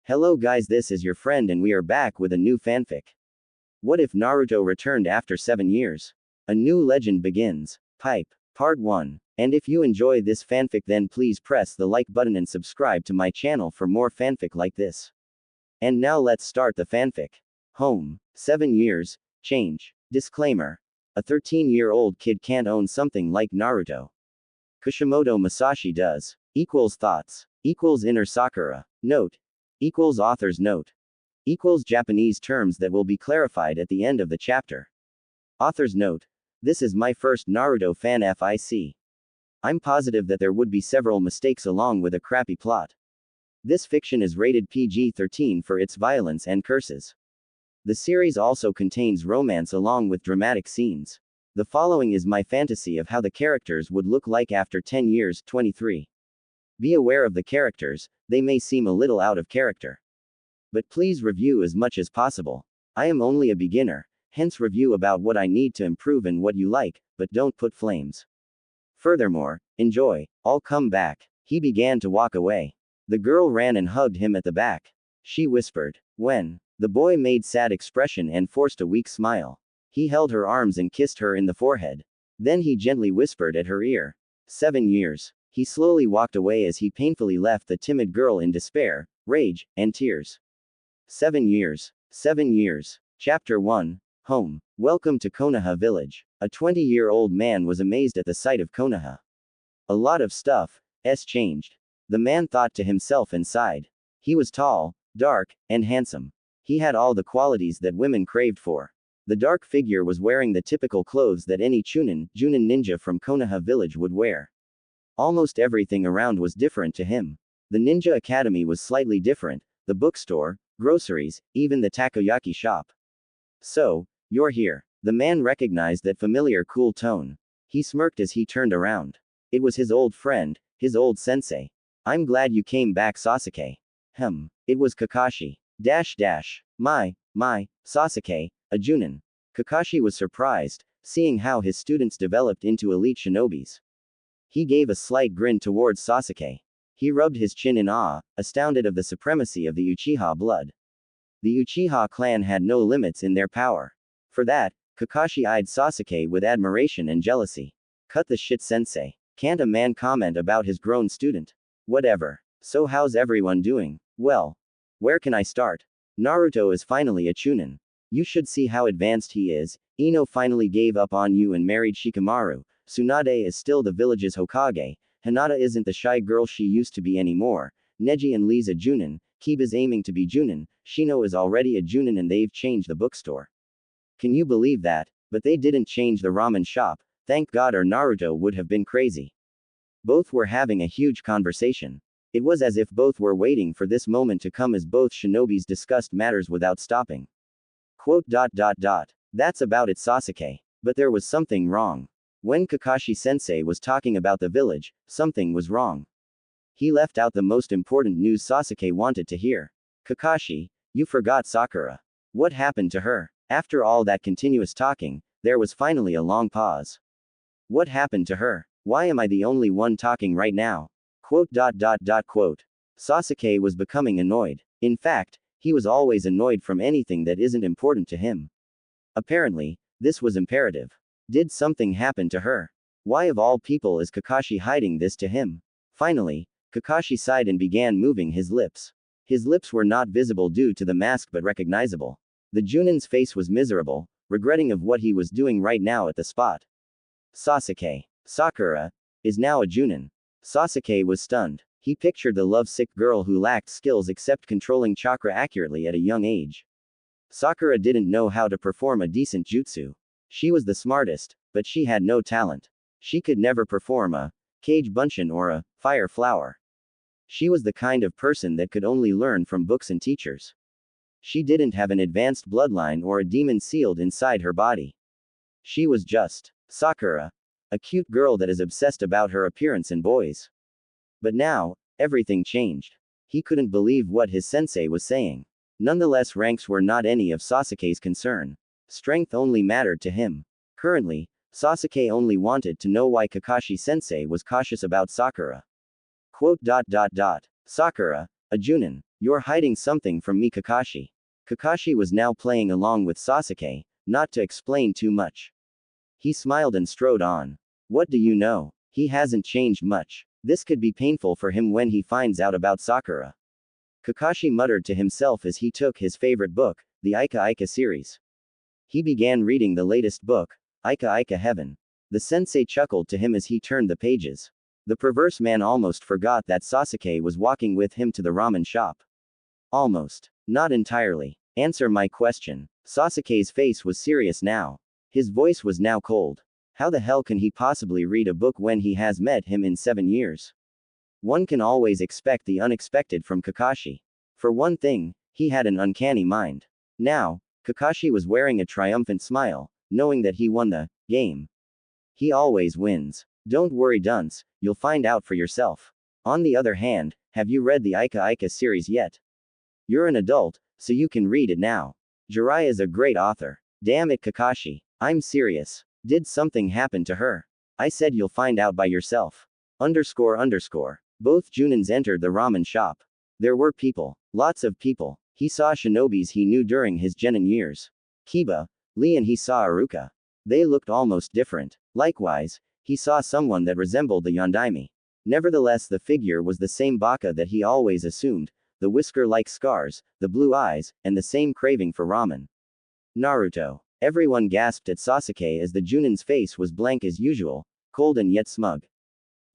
Hello guys, this is your friend and we are back with a new fanfic. What if Naruto returned after 7 years? A new legend begins. Pipe. Part 1. And if you enjoy this fanfic then please press the like button and subscribe to my channel for more fanfic like this. And now let's start the fanfic. Home. 7 years. Change. Disclaimer. A 13-year-old kid can't own something like Naruto. Kishimoto Masashi does. Equals thoughts. Equals inner Sakura. Note. Equals author's note. Equals Japanese terms that will be clarified at the end of the chapter. Author's note. This is my first Naruto fan fic. I'm positive that there would be several mistakes along with a crappy plot. This fiction is rated PG-13 for its violence and curses. The series also contains romance along with dramatic scenes. The following is my fantasy of how the characters would look like after 10 years, 23. Be aware of the characters, they may seem a little out of character. But please review as much as possible. I am only a beginner, hence review about what I need to improve and what you like, but don't put flames. Furthermore, enjoy. I'll come back. He began to walk away. The girl ran and hugged him at the back. She whispered, "When?" The boy made sad expression and forced a weak smile. He held her arms and kissed her in the forehead. Then he gently whispered at her ear. 7 years. He slowly walked away as he painfully left the timid girl in despair, rage, and tears. 7 years. 7 years. Chapter 1. Home. Welcome to Konoha village. A 20-year-old man was amazed at the sight of Konoha. A lot of stuff has changed. The man thought to himself and sighed. He was tall, dark, and handsome. He had all the qualities that women craved for. The dark figure was wearing the typical clothes that any Junin ninja from Konoha village would wear. Almost everything around was different to him. The ninja academy was slightly different, the bookstore, groceries, even the takoyaki shop. "So, you're here." The man recognized that familiar cool tone. He smirked as he turned around. It was his old friend, his old sensei. "I'm glad you came back, Sasuke." It was Kakashi. My, Sasuke, a Junin. Kakashi was surprised, seeing how his students developed into elite shinobis. He gave a slight grin towards Sasuke. He rubbed his chin in awe, astounded of the supremacy of the Uchiha blood. The Uchiha clan had no limits in their power. For that, Kakashi eyed Sasuke with admiration and jealousy. Cut the shit, sensei. Can't a man comment about his grown student? Whatever. So how's everyone doing? Well, where can I start? Naruto is finally a Chunin. You should see how advanced he is. Ino finally gave up on you and married Shikamaru. Tsunade is still the village's Hokage. Hinata isn't the shy girl she used to be anymore. Neji and Lee's a Junin. Kiba's aiming to be Junin. Shino is already a Junin and they've changed the bookstore. Can you believe that? But they didn't change the ramen shop. Thank God, or Naruto would have been crazy. Both were having a huge conversation. It was as if both were waiting for this moment to come as both shinobis discussed matters without stopping. That's about it, Sasuke. But there was something wrong. When Kakashi-sensei was talking about the village, something was wrong. He left out the most important news Sasuke wanted to hear. Kakashi, you forgot Sakura. What happened to her? After all that continuous talking, there was finally a long pause. What happened to her? Why am I the only one talking right now? Sasuke was becoming annoyed. In fact, he was always annoyed from anything that isn't important to him. Apparently, this was imperative. Did something happen to her? Why of all people is Kakashi hiding this to him? Finally, Kakashi sighed and began moving his lips. His lips were not visible due to the mask but recognizable. The Junin's face was miserable, regretting of what he was doing right now at the spot. Sasuke. Sakura is now a Junin. Sasuke was stunned. He pictured the lovesick girl who lacked skills except controlling chakra accurately at a young age. Sakura didn't know how to perform a decent jutsu. She was the smartest, but she had no talent. She could never perform a Kage Bunshin or a Fire Flower. She was the kind of person that could only learn from books and teachers. She didn't have an advanced bloodline or a demon sealed inside her body. She was just Sakura, a cute girl that is obsessed about her appearance and boys. But now, everything changed. He couldn't believe what his sensei was saying. Nonetheless, ranks were not any of Sasuke's concern. Strength only mattered to him. Currently, Sasuke only wanted to know why Kakashi-sensei was cautious about Sakura. Sakura, A Junin. You're hiding something from me, Kakashi. Kakashi was now playing along with Sasuke, not to explain too much. He smiled and strode on. What do you know? He hasn't changed much. This could be painful for him when he finds out about Sakura. Kakashi muttered to himself as he took his favorite book, the Ika Ika series. He began reading the latest book, Ika Ika Heaven. The sensei chuckled to him as he turned the pages. The perverse man almost forgot that Sasuke was walking with him to the ramen shop. Almost. Not entirely. Answer my question. Sasuke's face was serious now. His voice was now cold. How the hell can he possibly read a book when he has met him in 7 years? One can always expect the unexpected from Kakashi. For one thing, he had an uncanny mind. Now, Kakashi was wearing a triumphant smile, knowing that he won the game. He always wins. Don't worry, dunce, you'll find out for yourself. On the other hand, have you read the Ika Ika series yet? You're an adult, so you can read it now. Jiraiya's a great author. Damn it, Kakashi. I'm serious. Did something happen to her? I said you'll find out by yourself. __. Both Junins entered the ramen shop. There were people. Lots of people. He saw shinobis he knew during his genin years. Kiba, Lee, and he saw Iruka. They looked almost different. Likewise, he saw someone that resembled the Yondaime. Nevertheless, the figure was the same Baka that he always assumed, the whisker-like scars, the blue eyes, and the same craving for ramen. Naruto. Everyone gasped at Sasuke as the Junin's face was blank as usual, cold and yet smug.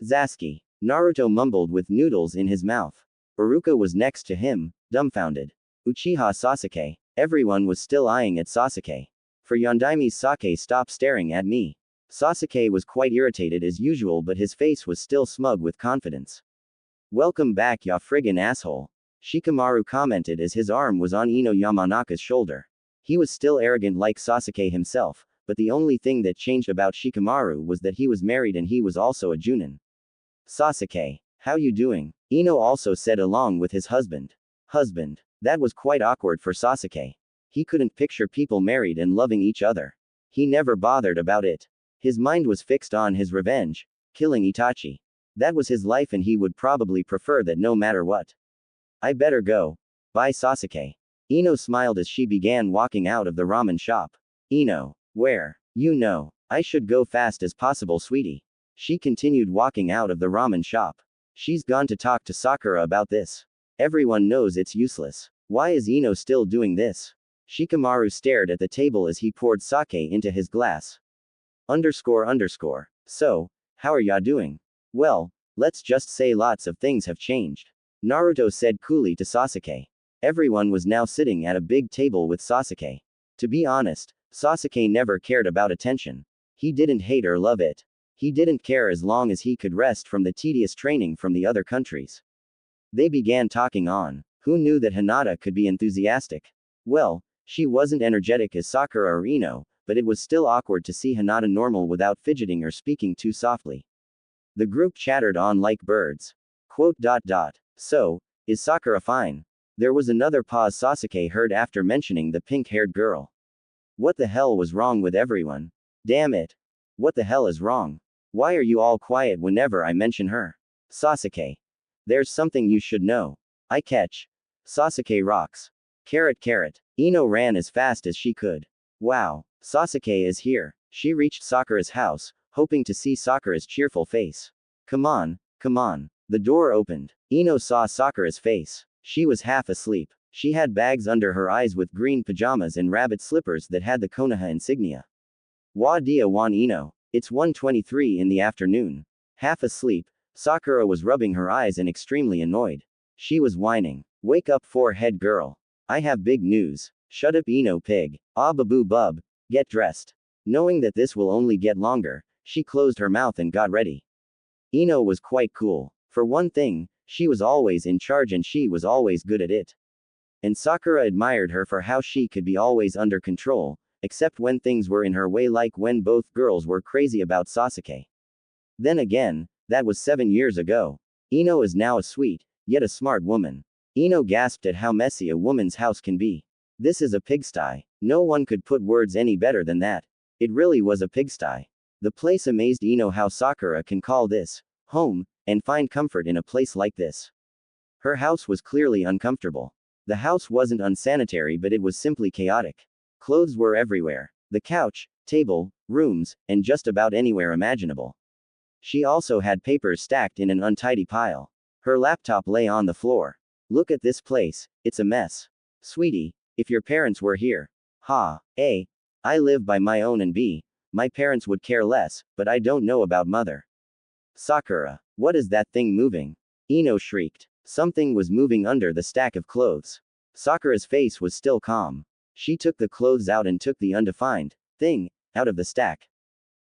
Sasuke. Naruto mumbled with noodles in his mouth. Iruka was next to him, dumbfounded. Uchiha Sasuke. Everyone was still eyeing at Sasuke. For Yondaime's Sake, stop staring at me. Sasuke was quite irritated as usual, but his face was still smug with confidence. Welcome back, ya friggin' asshole. Shikamaru commented as his arm was on Ino Yamanaka's shoulder. He was still arrogant like Sasuke himself, but the only thing that changed about Shikamaru was that he was married and he was also a Junin. Sasuke, how you doing? Ino also said along with his husband. Husband. That was quite awkward for Sasuke. He couldn't picture people married and loving each other. He never bothered about it. His mind was fixed on his revenge, killing Itachi. That was his life and he would probably prefer that no matter what. I better go. Bye, Sasuke. Ino smiled as she began walking out of the ramen shop. Ino. Where? You know. I should go fast as possible, sweetie. She continued walking out of the ramen shop. She's gone to talk to Sakura about this. Everyone knows it's useless. Why is Ino still doing this? Shikamaru stared at the table as he poured sake into his glass. __. So, how are ya doing? Well, let's just say lots of things have changed. Naruto said coolly to Sasuke. Everyone was now sitting at a big table with Sasuke. To be honest, Sasuke never cared about attention. He didn't hate or love it. He didn't care as long as he could rest from the tedious training from the other countries. They began talking on. Who knew that Hinata could be enthusiastic? Well, she wasn't energetic as Sakura or Ino, but it was still awkward to see Hinata normal without fidgeting or speaking too softly. The group chattered on like birds. .. So, is Sakura fine? There was another pause Sasuke heard after mentioning the pink-haired girl. What the hell was wrong with everyone? Damn it. What the hell is wrong? Why are you all quiet whenever I mention her? Sasuke. There's something you should know. I catch. Sasuke rocks. Carrot. Ino ran as fast as she could. Wow. Sasuke is here. She reached Sakura's house, hoping to see Sakura's cheerful face. Come on. The door opened. Ino saw Sakura's face. She was half asleep. She had bags under her eyes with green pajamas and rabbit slippers that had the Konoha insignia. Wa dia wan Ino. It's 1:23 in the afternoon. Half asleep, Sakura was rubbing her eyes and extremely annoyed. She was whining. Wake up, forehead girl. I have big news. Shut up, Ino pig. Ah babu bub. Get dressed. Knowing that this will only get longer, she closed her mouth and got ready. Ino was quite cool. For one thing, she was always in charge and she was always good at it. And Sakura admired her for how she could be always under control, except when things were in her way, like when both girls were crazy about Sasuke. Then again, that was 7 years ago. Ino is now a sweet, yet a smart woman. Ino gasped at how messy a woman's house can be. This is a pigsty. No one could put words any better than that. It really was a pigsty. The place amazed Ino how Sakura can call this home, and find comfort in a place like this. Her house was clearly uncomfortable. The house wasn't unsanitary, but it was simply chaotic. Clothes were everywhere. The couch, table, rooms, and just about anywhere imaginable. She also had papers stacked in an untidy pile. Her laptop lay on the floor. Look at this place, it's a mess. Sweetie, if your parents were here. Ha, A. I live by my own and B. My parents would care less, but I don't know about mother. Sakura, what is that thing moving? Ino shrieked. Something was moving under the stack of clothes. Sakura's face was still calm. She took the clothes out and took the undefined thing out of the stack.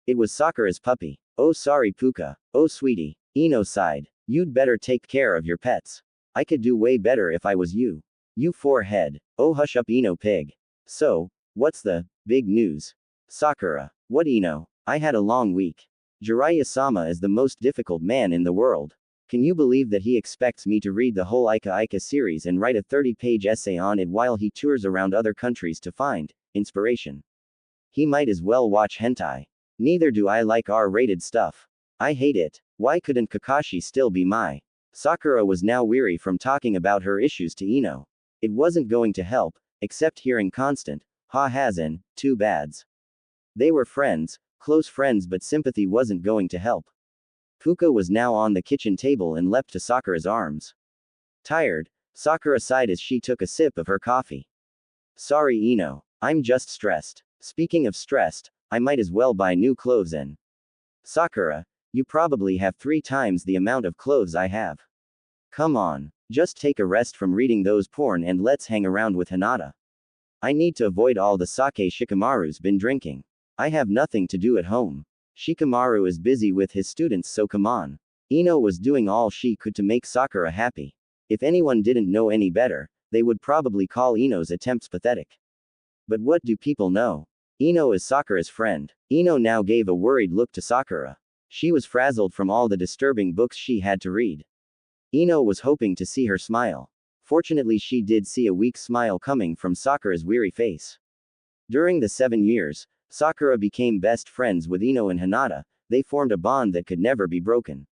It was Sakura's puppy. Oh sorry Puka. Oh sweetie. Ino sighed. You'd better take care of your pets. I could do way better if I was you. You forehead. Oh hush up Ino pig. So, what's the big news? Sakura. What Ino? I had a long week. Jiraiya-sama is the most difficult man in the world. Can you believe that he expects me to read the whole Ika Ika series and write a 30-page essay on it while he tours around other countries to find inspiration? He might as well watch hentai. Neither do I like R-rated stuff. I hate it. Why couldn't Kakashi still be my? Sakura was now weary from talking about her issues to Ino. It wasn't going to help, except hearing constant, ha has and, too bads. They were friends, close friends, but sympathy wasn't going to help. Puka was now on the kitchen table and leapt to Sakura's arms. Tired, Sakura sighed as she took a sip of her coffee. Sorry Ino, I'm just stressed. Speaking of stressed, I might as well buy new clothes and. Sakura, you probably have 3 times the amount of clothes I have. Come on, just take a rest from reading those porn and let's hang around with Hinata. I need to avoid all the sake Shikamaru's been drinking. I have nothing to do at home. Shikamaru is busy with his students, so come on. Ino was doing all she could to make Sakura happy. If anyone didn't know any better, they would probably call Ino's attempts pathetic. But what do people know? Ino is Sakura's friend. Ino now gave a worried look to Sakura. She was frazzled from all the disturbing books she had to read. Ino was hoping to see her smile. Fortunately, she did see a weak smile coming from Sakura's weary face. During the 7 years, Sakura became best friends with Ino and Hinata. They formed a bond that could never be broken.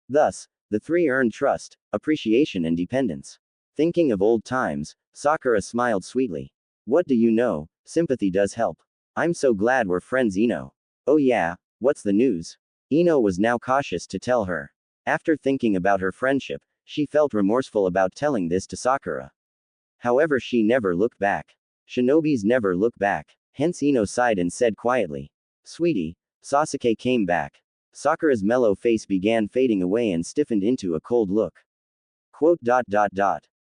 Thus, the 3 earned trust, appreciation and dependence. Thinking of old times, Sakura smiled sweetly. What do you know, sympathy does help. I'm so glad we're friends Ino. Oh yeah, what's the news? Ino was now cautious to tell her. After thinking about her friendship, she felt remorseful about telling this to Sakura. However, she never looked back. Shinobis never look back. Hence Ino sighed and said quietly. Sweetie, Sasuke came back. Sakura's mellow face began fading away and stiffened into a cold look. Quote.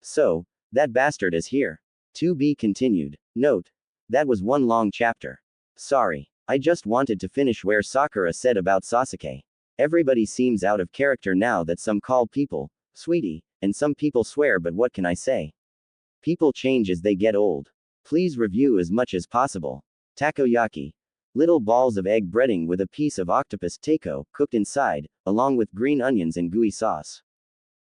So, that bastard is here. To be continued. Note. That was one long chapter. Sorry. I just wanted to finish where Sakura said about Sasuke. Everybody seems out of character now that some call people, sweetie, and some people swear, but what can I say? People change as they get old. Please review as much as possible. Takoyaki. Little balls of egg breading with a piece of octopus taco cooked inside, along with green onions and gooey sauce.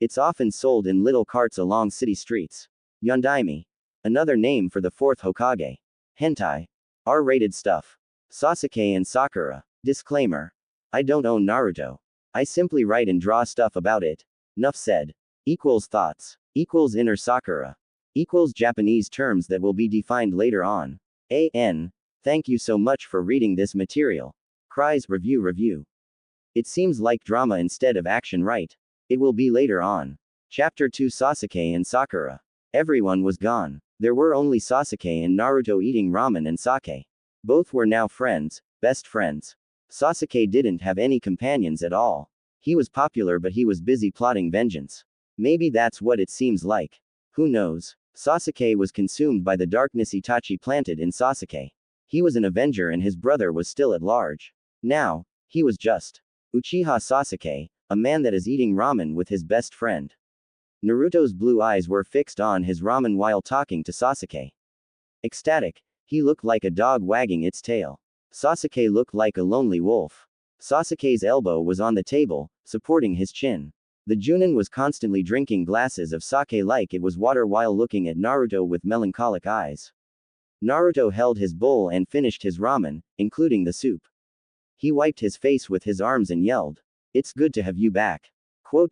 It's often sold in little carts along city streets. Yondaime. Another name for the 4th Hokage. Hentai. R-rated stuff. Sasuke and Sakura. Disclaimer. I don't own Naruto. I simply write and draw stuff about it. Nuff said. Equals thoughts. Equals inner Sakura. Equals Japanese terms that will be defined later on. A.N. Thank you so much for reading this material. Cries review. It seems like drama instead of action, right? It will be later on. Chapter 2 Sasuke and Sakura. Everyone was gone. There were only Sasuke and Naruto eating ramen and sake. Both were now friends, best friends. Sasuke didn't have any companions at all. He was popular, but he was busy plotting vengeance. Maybe that's what it seems like. Who knows? Sasuke was consumed by the darkness Itachi planted in Sasuke. He was an avenger and his brother was still at large. Now, he was just Uchiha Sasuke, a man that is eating ramen with his best friend. Naruto's blue eyes were fixed on his ramen while talking to Sasuke. Ecstatic, he looked like a dog wagging its tail. Sasuke looked like a lonely wolf. Sasuke's elbow was on the table, supporting his chin. The Junin was constantly drinking glasses of sake like it was water while looking at Naruto with melancholic eyes. Naruto held his bowl and finished his ramen, including the soup. He wiped his face with his arms and yelled, "It's good to have you back." Quote.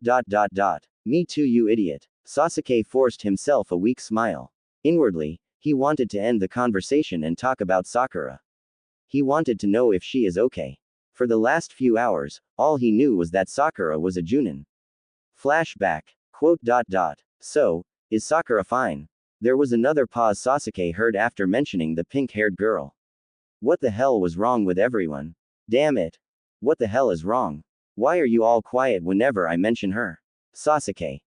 Me too, you idiot. Sasuke forced himself a weak smile. Inwardly, he wanted to end the conversation and talk about Sakura. He wanted to know if she is okay. For the last few hours, all he knew was that Sakura was a Junin. Flashback. Quote. So, is Sakura fine? There was another pause Sasuke heard after mentioning the pink-haired girl. What the hell was wrong with everyone? Damn it. What the hell is wrong? Why are you all quiet whenever I mention her? Sasuke.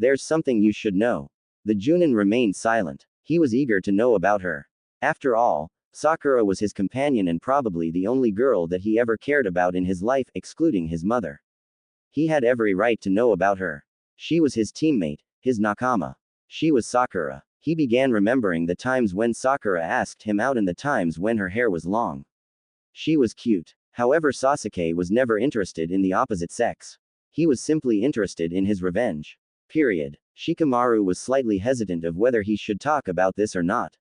There's something you should know. The Junin remained silent. He was eager to know about her. After all, Sakura was his companion and probably the only girl that he ever cared about in his life, excluding his mother. He had every right to know about her. She was his teammate, his nakama. She was Sakura. He began remembering the times when Sakura asked him out and the times when her hair was long. She was cute. However, Sasuke was never interested in the opposite sex. He was simply interested in his revenge. Period. Shikamaru was slightly hesitant of whether he should talk about this or not.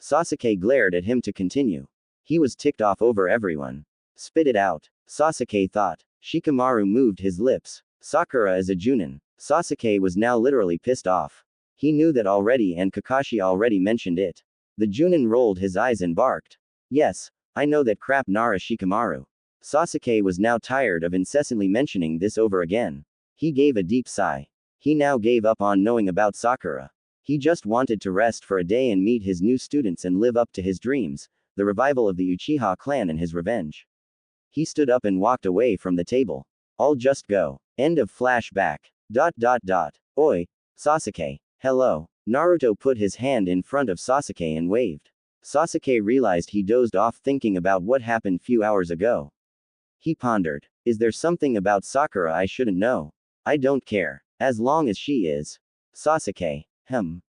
Sasuke glared at him to continue. He was ticked off over everyone. Spit it out, Sasuke thought. Shikamaru moved his lips. Sakura is a Junin. Sasuke was now literally pissed off. He knew that already and Kakashi already mentioned it. The Junin rolled his eyes and barked. Yes, I know that crap, Nara Shikamaru. Sasuke was now tired of incessantly mentioning this over again. He gave a deep sigh. He now gave up on knowing about Sakura. He just wanted to rest for a day and meet his new students and live up to his dreams, the revival of the Uchiha clan and his revenge. He stood up and walked away from the table. I'll just go. End of flashback. Oi, Sasuke. Hello. Naruto put his hand in front of Sasuke and waved. Sasuke realized he dozed off thinking about what happened few hours ago. He pondered. Is there something about Sakura I shouldn't know? I don't care. As long as she is. Sasuke.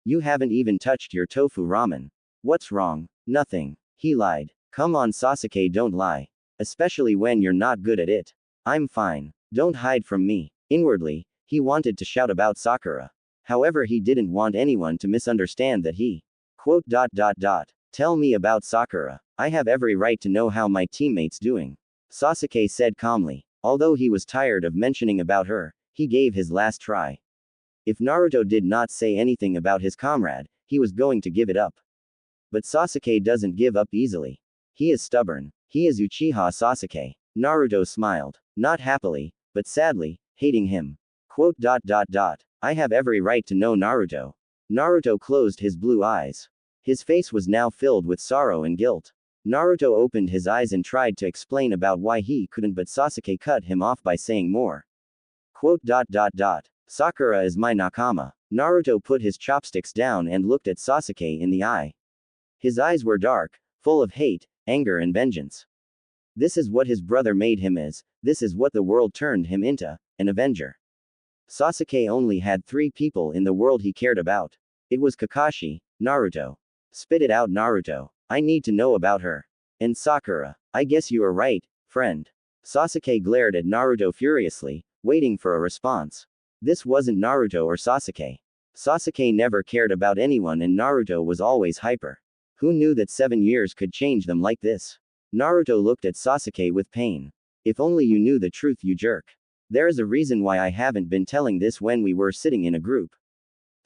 You haven't even touched your tofu ramen. What's wrong? Nothing. He lied. Come on, Sasuke, don't lie. Especially when you're not good at it. I'm fine. Don't hide from me. Inwardly, he wanted to shout about Sakura. However, he didn't want anyone to misunderstand that he. Quote. Tell me about Sakura. I have every right to know how my teammate's doing. Sasuke said calmly. Although he was tired of mentioning about her, he gave his last try. If Naruto did not say anything about his comrade, he was going to give it up. But Sasuke doesn't give up easily. He is stubborn. He is Uchiha Sasuke. Naruto smiled. Not happily, but sadly, hating him. Quote. I have every right to know Naruto. Naruto closed his blue eyes. His face was now filled with sorrow and guilt. Naruto opened his eyes and tried to explain about why he couldn't, but Sasuke cut him off by saying more. Quote. Sakura is my nakama. Naruto put his chopsticks down and looked at Sasuke in the eye. His eyes were dark, full of hate, anger and vengeance. This is what his brother made him as, this is what the world turned him into, an avenger. Sasuke only had 3 people in the world he cared about. It was Kakashi, Naruto. Spit it out, Naruto. I need to know about her. And Sakura. I guess you are right, friend. Sasuke glared at Naruto furiously, waiting for a response. This wasn't Naruto or Sasuke. Sasuke never cared about anyone and Naruto was always hyper. Who knew that 7 years could change them like this? Naruto looked at Sasuke with pain. If only you knew the truth, you jerk. There is a reason why I haven't been telling this when we were sitting in a group.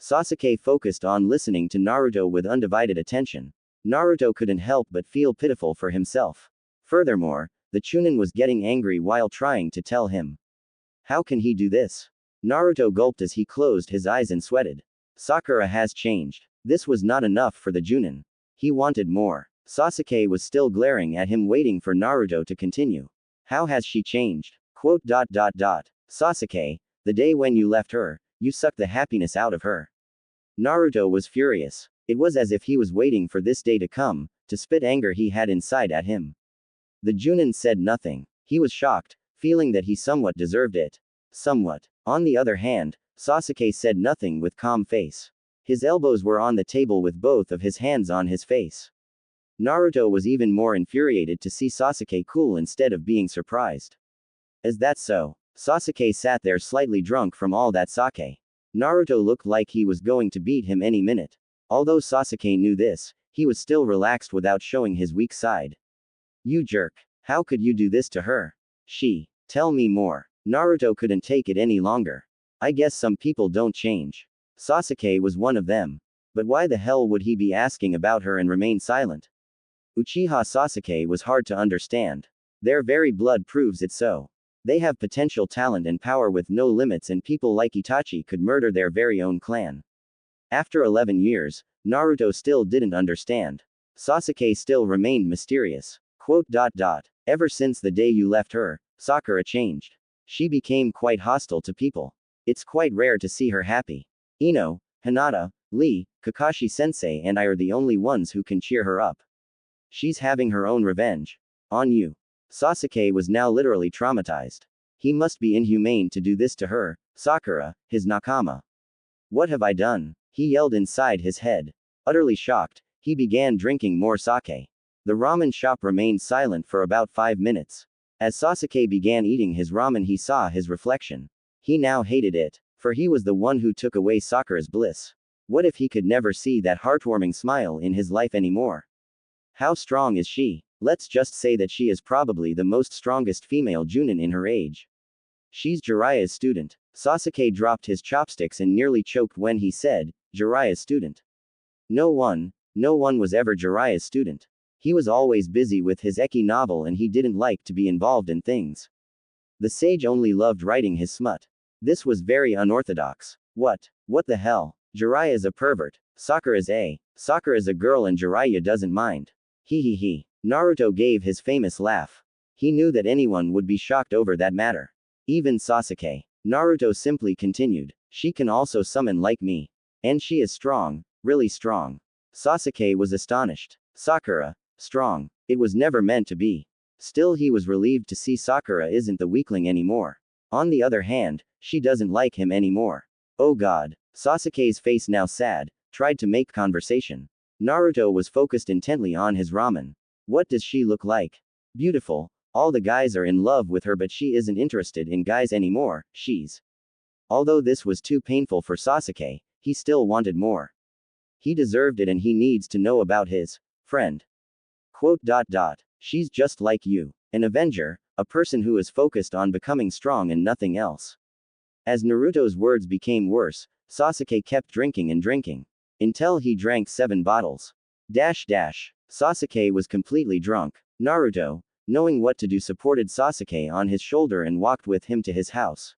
Sasuke focused on listening to Naruto with undivided attention. Naruto couldn't help but feel pitiful for himself. Furthermore, the Chunin was getting angry while trying to tell him. How can he do this? Naruto gulped as he closed his eyes and sweated. Sakura has changed. This was not enough for the Junin. He wanted more. Sasuke was still glaring at him, waiting for Naruto to continue. How has she changed? Quote. Sasuke, the day when you left her, you sucked the happiness out of her. Naruto was furious. It was as if he was waiting for this day to come, to spit anger he had inside at him. The Junin said nothing. He was shocked, feeling that he somewhat deserved it. Somewhat. On the other hand, Sasuke said nothing with calm face. His elbows were on the table with both of his hands on his face. Naruto was even more infuriated to see Sasuke cool instead of being surprised. Is that so? Sasuke sat there slightly drunk from all that sake. Naruto looked like he was going to beat him any minute. Although Sasuke knew this, he was still relaxed without showing his weak side. You jerk. How could you do this to her? Tell me more. Naruto couldn't take it any longer. I guess some people don't change. Sasuke was one of them. But why the hell would he be asking about her and remain silent? Uchiha Sasuke was hard to understand. Their very blood proves it so. They have potential talent and power with no limits, and people like Itachi could murder their very own clan. After 11 years, Naruto still didn't understand. Sasuke still remained mysterious. Ever since the day you left her, Sakura changed. She became quite hostile to people. It's quite rare to see her happy. Ino, Hinata, Lee, Kakashi Sensei and I are the only ones who can cheer her up. She's having her own revenge. On you. Sasuke was now literally traumatized. He must be inhumane to do this to her, Sakura, his nakama. What have I done? He yelled inside his head. Utterly shocked, he began drinking more sake. The ramen shop remained silent for about 5 minutes. As Sasuke began eating his ramen, he saw his reflection. He now hated it, for he was the one who took away Sakura's bliss. What if he could never see that heartwarming smile in his life anymore? How strong is she? Let's just say that she is probably the most strongest female Junin in her age. She's Jiraiya's student. Sasuke dropped his chopsticks and nearly choked when he said, Jiraiya's student. No one was ever Jiraiya's student. He was always busy with his Eki novel and he didn't like to be involved in things. The sage only loved writing his smut. This was very unorthodox. What the hell? Jiraiya's a pervert. Sakura's a girl and Jiraiya doesn't mind. He. Naruto gave his famous laugh. He knew that anyone would be shocked over that matter. Even Sasuke. Naruto simply continued. She can also summon like me. And she is strong, really strong. Sasuke was astonished. Sakura, strong. It was never meant to be. Still, he was relieved to see Sakura isn't the weakling anymore. On the other hand, she doesn't like him anymore. Oh god. Sasuke's face now sad, tried to make conversation. Naruto was focused intently on his ramen. What does she look like? Beautiful. All the guys are in love with her, but she isn't interested in guys anymore. Although this was too painful for Sasuke, he still wanted more. He deserved it and he needs to know about his friend. She's just like you. An avenger, a person who is focused on becoming strong and nothing else. As Naruto's words became worse, Sasuke kept drinking and drinking. Until he drank 7 bottles. Sasuke was completely drunk. Naruto, knowing what to do, supported Sasuke on his shoulder and walked with him to his house.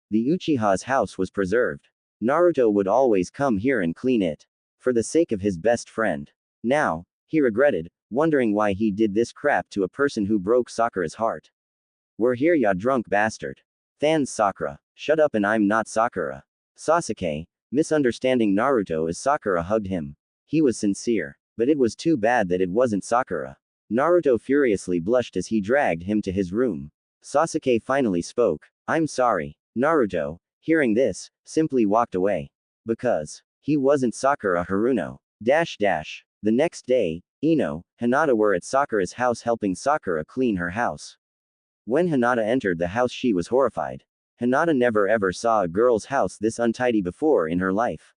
The Uchiha's house was preserved. Naruto would always come here and clean it. For the sake of his best friend. Now, he regretted, wondering why he did this crap to a person who broke Sakura's heart. We're here, ya drunk bastard. Thans Sakura. Shut up and I'm not Sakura. Sasuke, misunderstanding Naruto as Sakura hugged him. He was sincere. But it was too bad that it wasn't Sakura. Naruto furiously blushed as he dragged him to his room. Sasuke finally spoke. I'm sorry. Naruto, hearing this, simply walked away. Because he wasn't Sakura Haruno. The next day, Ino, Hinata were at Sakura's house helping Sakura clean her house. When Hinata entered the house, she was horrified. Hinata never ever saw a girl's house this untidy before in her life.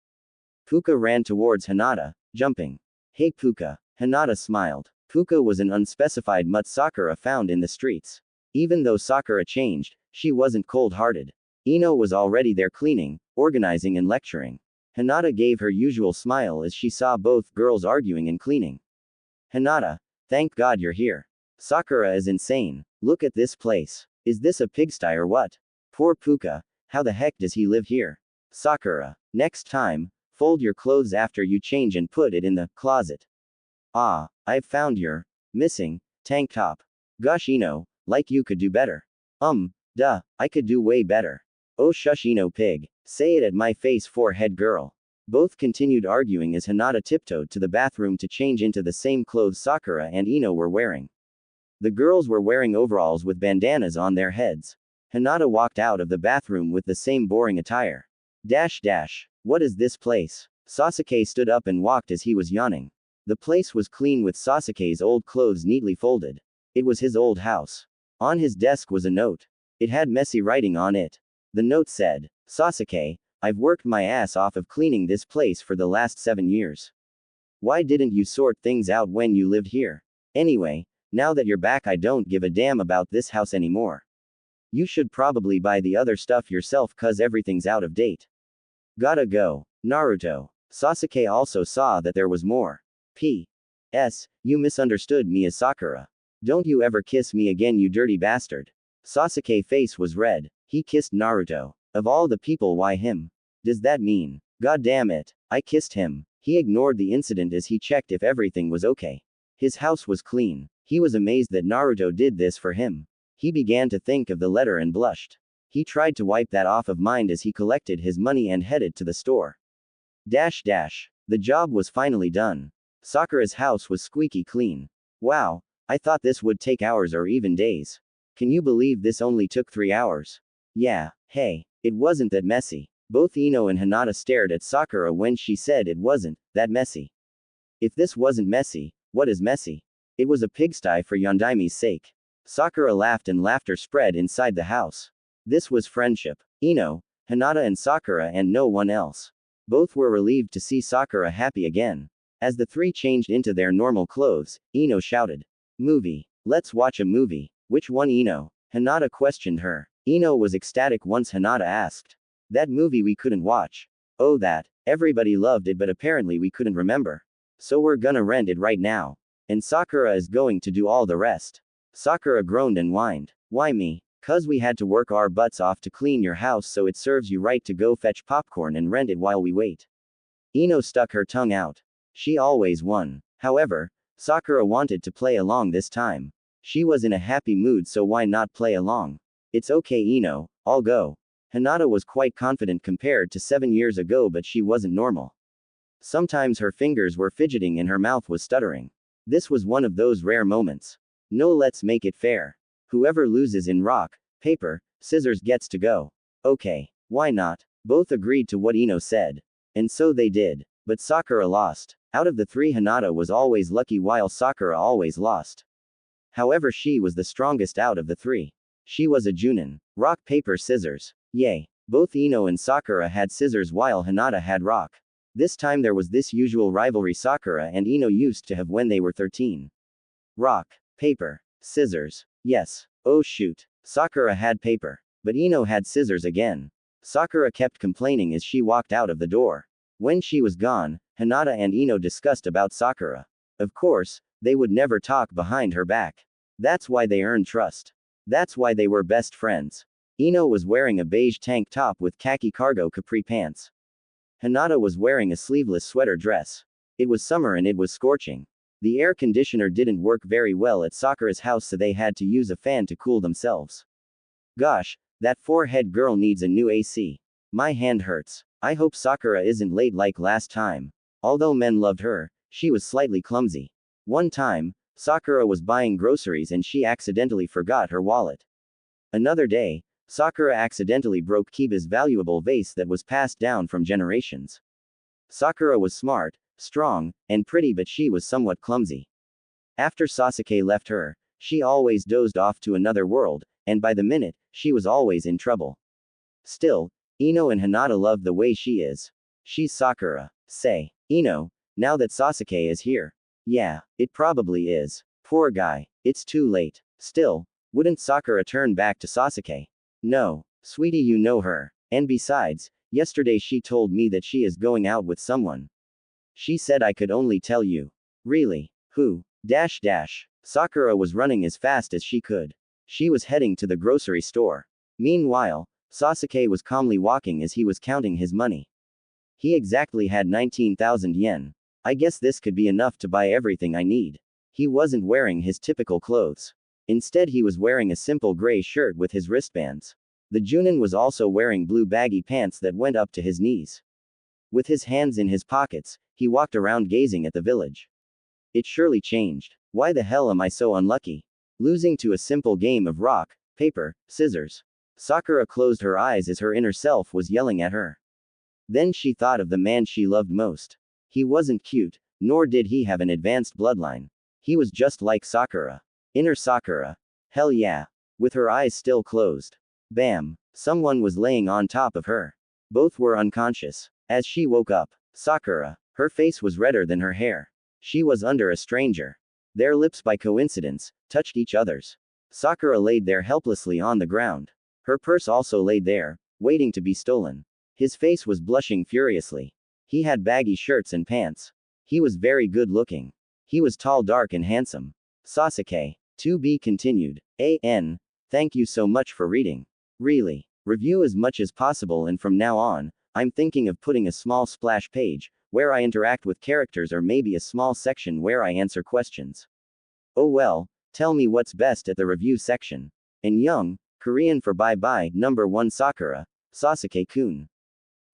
Puka ran towards Hinata, jumping. Hey Puka. Hinata smiled. Puka was an unspecified mutt Sakura found in the streets. Even though Sakura changed, she wasn't cold-hearted. Ino was already there cleaning, organizing and lecturing. Hinata gave her usual smile as she saw both girls arguing and cleaning. Hinata, thank God you're here. Sakura is insane. Look at this place. Is this a pigsty or what? Poor Puka, how the heck does he live here? Sakura, next time, fold your clothes after you change and put it in the closet. Ah, I've found your missing tank top. Gosh Ino, like you could do better. I could do way better. Oh shush Ino pig. Say it at my face forehead girl. Both continued arguing as Hinata tiptoed to the bathroom to change into the same clothes Sakura and Ino were wearing. The girls were wearing overalls with bandanas on their heads. Hinata walked out of the bathroom with the same boring attire. What is this place? Sasuke stood up and walked as he was yawning. The place was clean with Sasuke's old clothes neatly folded. It was his old house. On his desk was a note. It had messy writing on it. The note said, Sasuke, I've worked my ass off of cleaning this place for the last 7 years. Why didn't you sort things out when you lived here? Anyway, now that you're back, I don't give a damn about this house anymore. You should probably buy the other stuff yourself, cause everything's out of date. Gotta go. Naruto. Sasuke also saw that there was more. P.S. You misunderstood me as Sakura. Don't you ever kiss me again, you dirty bastard. Sasuke's face was red. He kissed Naruto. Of all the people, why him? Does that mean? God damn it. I kissed him. He ignored the incident as he checked if everything was okay. His house was clean. He was amazed that Naruto did this for him. He began to think of the letter and blushed. He tried to wipe that off of mind as he collected his money and headed to the store. The job was finally done. Sakura's house was squeaky clean. Wow, I thought this would take hours or even days. Can you believe this only took 3 hours? Yeah, hey, it wasn't that messy. Both Ino and Hinata stared at Sakura when she said it wasn't that messy. If this wasn't messy, what is messy? It was a pigsty for Yondaimi's sake. Sakura laughed and laughter spread inside the house. This was friendship. Ino, Hinata and Sakura and no one else. Both were relieved to see Sakura happy again. As the three changed into their normal clothes, Ino shouted, "Movie. Let's watch a movie." "Which one, Ino?" Hinata questioned her. Ino was ecstatic once Hinata asked. "That movie we couldn't watch." "Oh, that. Everybody loved it, but apparently we couldn't remember. So we're gonna rent it right now. And Sakura is going to do all the rest." Sakura groaned and whined. "Why me?" "'Cause we had to work our butts off to clean your house, so it serves you right to go fetch popcorn and rent it while we wait." Ino stuck her tongue out. She always won. However, Sakura wanted to play along this time. She was in a happy mood, so why not play along? "It's okay, Ino, I'll go." Hinata was quite confident compared to 7 years ago, but she wasn't normal. Sometimes her fingers were fidgeting and her mouth was stuttering. This was one of those rare moments. "No, let's make it fair. Whoever loses in rock, paper, scissors gets to go." "Okay. Why not?" Both agreed to what Ino said. And so they did. But Sakura lost. Out of the three, Hinata was always lucky while Sakura always lost. However, she was the strongest out of the three. She was a Junin. Rock, paper, scissors. Yay. Both Ino and Sakura had scissors while Hinata had rock. This time there was this usual rivalry Sakura and Ino used to have when they were 13. Rock, paper, scissors. Yes. Oh shoot. Sakura had paper. But Ino had scissors again. Sakura kept complaining as she walked out of the door. When she was gone, Hinata and Ino discussed about Sakura. Of course, they would never talk behind her back. That's why they earned trust. That's why they were best friends. Ino was wearing a beige tank top with khaki cargo capri pants. Hinata was wearing a sleeveless sweater dress. It was summer and it was scorching. The air conditioner didn't work very well at Sakura's house, so they had to use a fan to cool themselves. Gosh, that forehead girl needs a new AC. My hand hurts. I hope Sakura isn't late like last time. Although men loved her, she was slightly clumsy. One time, Sakura was buying groceries and she accidentally forgot her wallet. Another day, Sakura accidentally broke Kiba's valuable vase that was passed down from generations. Sakura was smart, strong, and pretty, but she was somewhat clumsy. After Sasuke left her, she always dozed off to another world, and by the minute, she was always in trouble. Still, Ino and Hinata love the way she is. She's Sakura. Say, Ino, now that Sasuke is here. Yeah, it probably is. Poor guy. It's too late. Still, wouldn't Sakura turn back to Sasuke? No, sweetie, you know her. And besides, yesterday she told me that she is going out with someone. She said I could only tell you. Really? Who? Sakura was running as fast as she could. She was heading to the grocery store. Meanwhile, Sasuke was calmly walking as he was counting his money. He exactly had 19,000 yen. I guess this could be enough to buy everything I need. He wasn't wearing his typical clothes. Instead, he was wearing a simple gray shirt with his wristbands. The Junin was also wearing blue baggy pants that went up to his knees. With his hands in his pockets, he walked around gazing at the village. It surely changed. Why the hell am I so unlucky? Losing to a simple game of rock, paper, scissors. Sakura closed her eyes as her inner self was yelling at her. Then she thought of the man she loved most. He wasn't cute, nor did he have an advanced bloodline. He was just like Sakura. Inner Sakura. Hell yeah. With her eyes still closed. Bam. Someone was laying on top of her. Both were unconscious. As she woke up, Sakura, her face was redder than her hair. She was under a stranger. Their lips by coincidence, touched each other's. Sakura laid there helplessly on the ground. Her purse also laid there, waiting to be stolen. His face was blushing furiously. He had baggy shirts and pants. He was very good looking. He was tall, dark, and handsome. Sasuke. To be continued. AN. Thank you so much for reading. Really. Review as much as possible, and from now on, I'm thinking of putting a small splash page, where I interact with characters, or maybe a small section where I answer questions. Oh well, tell me what's best at the review section. In Young, Korean for bye bye, number 1 Sakura, Sasuke-kun.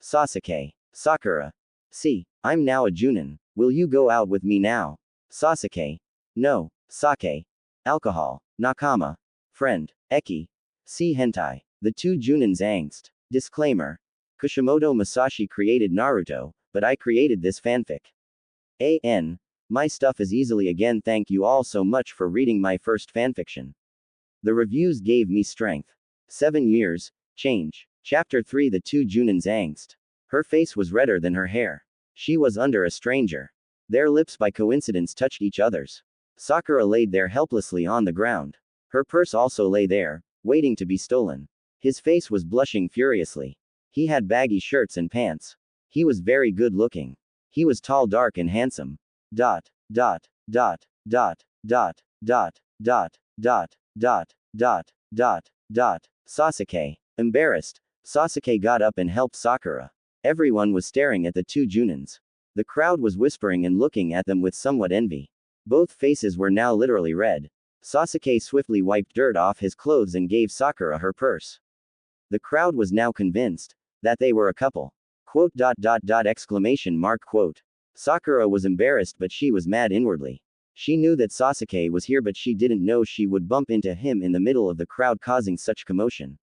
Sasuke. Sakura. See, I'm now a Junin. Will you go out with me now? Sasuke. No. Sake. Alcohol. Nakama. Friend. Eki. See hentai. The two Junins angst. Disclaimer. Kishimoto Masashi created Naruto, but I created this fanfic. AN. My stuff is easily again. Thank you all so much for reading my first fanfiction. The reviews gave me strength. 7 years. Change. Chapter 3 The two Junins angst. Her face was redder than her hair. She was under a stranger. Their lips by coincidence touched each other's. Sakura laid there helplessly on the ground. Her purse also lay there, waiting to be stolen. His face was blushing furiously. He had baggy shirts and pants. He was very good looking. He was tall, dark, and handsome. Dot, dot, dot, dot, dot, dot, dot, dot, dot, dot, dot, dot. Sasuke. Embarrassed, Sasuke got up and helped Sakura. Everyone was staring at the two Junins. The crowd was whispering and looking at them with somewhat envy. Both faces were now literally red. Sasuke swiftly wiped dirt off his clothes and gave Sakura her purse. The crowd was now convinced that they were a couple. Quote. Exclamation mark. Quote. Sakura was embarrassed, but she was mad inwardly. She knew that Sasuke was here, but she didn't know she would bump into him in the middle of the crowd, causing such commotion.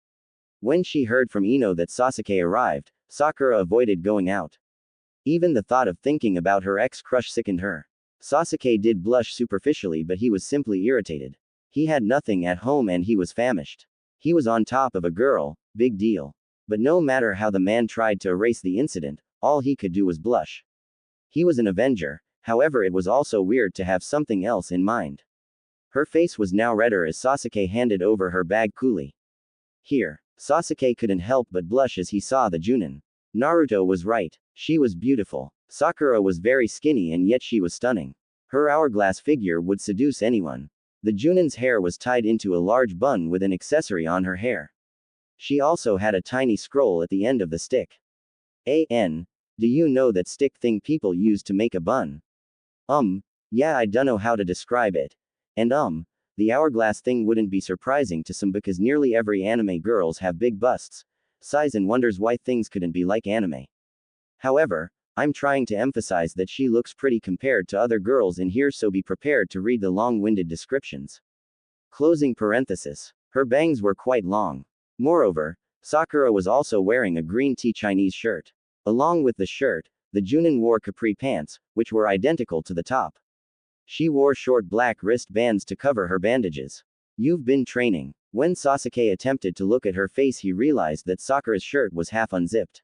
When she heard from Ino that Sasuke arrived, Sakura avoided going out. Even the thought of thinking about her ex-crush sickened her. Sasuke did blush superficially, but he was simply irritated. He had nothing at home and he was famished. He was on top of a girl, big deal. But no matter how the man tried to erase the incident, all he could do was blush. He was an Avenger, however it was also weird to have something else in mind. Her face was now redder as Sasuke handed over her bag coolly. Here, Sasuke couldn't help but blush as he saw the Junin. Naruto was right. She was beautiful. Sakura was very skinny and yet she was stunning. Her hourglass figure would seduce anyone. The Junin's hair was tied into a large bun with an accessory on her hair. She also had a tiny scroll at the end of the stick. AN. Do you know that stick thing people use to make a bun? Yeah, I dunno how to describe it. And the hourglass thing wouldn't be surprising to some because nearly every anime girls have big busts. Size and wonders why things couldn't be like anime. However, I'm trying to emphasize that she looks pretty compared to other girls in here, so be prepared to read the long-winded descriptions. Closing parenthesis. Her bangs were quite long. Moreover, Sakura was also wearing a green tea Chinese shirt. Along with the shirt, the Junin wore capri pants, which were identical to the top. She wore short black wristbands to cover her bandages. You've been training. When Sasuke attempted to look at her face, he realized that Sakura's shirt was half unzipped.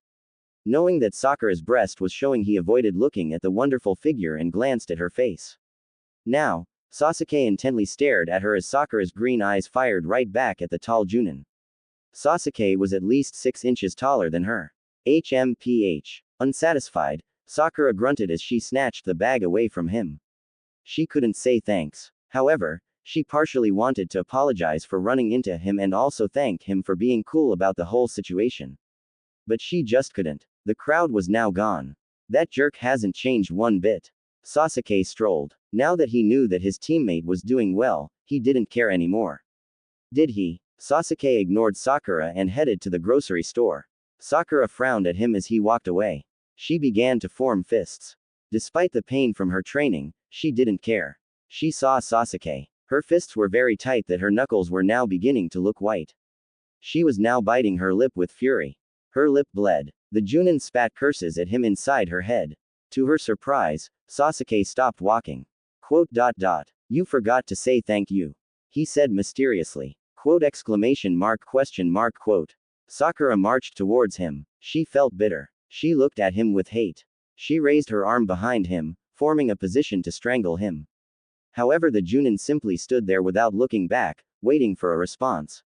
Knowing that Sakura's breast was showing, he avoided looking at the wonderful figure and glanced at her face. Now, Sasuke intently stared at her as Sakura's green eyes fired right back at the tall Junin. Sasuke was at least 6 inches taller than her. HMPH. Unsatisfied, Sakura grunted as she snatched the bag away from him. She couldn't say thanks. However, she partially wanted to apologize for running into him and also thank him for being cool about the whole situation. But she just couldn't. The crowd was now gone. That jerk hasn't changed one bit. Sasuke strolled. Now that he knew that his teammate was doing well, he didn't care anymore. Did he? Sasuke ignored Sakura and headed to the grocery store. Sakura frowned at him as he walked away. She began to form fists. Despite the pain from her training, she didn't care. She saw Sasuke. Her fists were very tight that her knuckles were now beginning to look white. She was now biting her lip with fury. Her lip bled. The Junin spat curses at him inside her head. To her surprise, Sasuke stopped walking. Quote. You forgot to say thank you. He said mysteriously. Quote. Exclamation mark question mark quote. Sakura marched towards him. She felt bitter. She looked at him with hate. She raised her arm behind him, forming a position to strangle him. However, the Junin simply stood there without looking back, waiting for a response.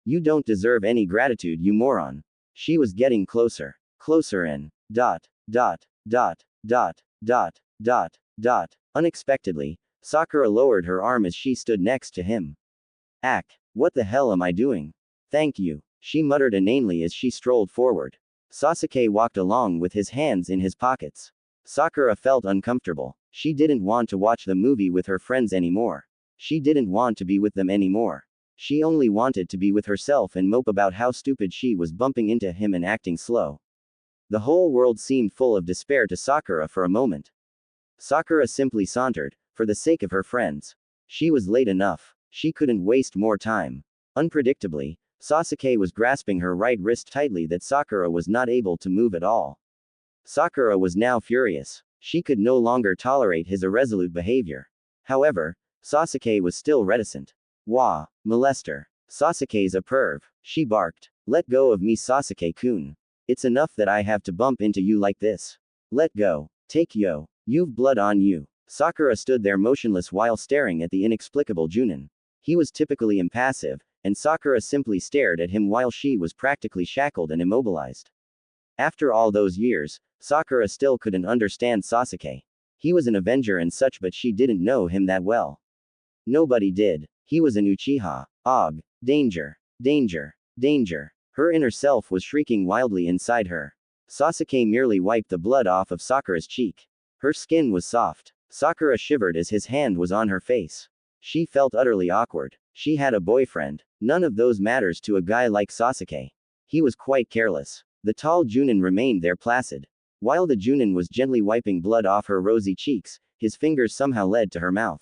You don't deserve any gratitude, you moron. She was getting closer. Closer in. Dot, dot, dot, dot, dot. Unexpectedly, Sakura lowered her arm as she stood next to him. Ack, what the hell am I doing? Thank you, she muttered inanely as she strolled forward. Sasuke walked along with his hands in his pockets. Sakura felt uncomfortable. She didn't want to watch the movie with her friends anymore. She didn't want to be with them anymore. She only wanted to be with herself and mope about how stupid she was bumping into him and acting slow. The whole world seemed full of despair to Sakura for a moment. Sakura simply sauntered, for the sake of her friends. She was late enough. She couldn't waste more time. Unpredictably, Sasuke was grasping her right wrist tightly that Sakura was not able to move at all. Sakura was now furious. She could no longer tolerate his irresolute behavior. However, Sasuke was still reticent. Wah, molester. Sasuke's a perv, she barked. Let go of me, Sasuke-kun. It's enough that I have to bump into you like this. Let go. Take yo. You've blood on you. Sakura stood there motionless while staring at the inexplicable Junin. He was typically impassive, and Sakura simply stared at him while she was practically shackled and immobilized. After all those years, Sakura still couldn't understand Sasuke. He was an Avenger and such, but she didn't know him that well. Nobody did. He was an Uchiha. Og. Danger. Danger. Danger. Her inner self was shrieking wildly inside her. Sasuke merely wiped the blood off of Sakura's cheek. Her skin was soft. Sakura shivered as his hand was on her face. She felt utterly awkward. She had a boyfriend. None of those matters to a guy like Sasuke. He was quite careless. The tall Junin remained there placid. While the Junin was gently wiping blood off her rosy cheeks, his fingers somehow led to her mouth.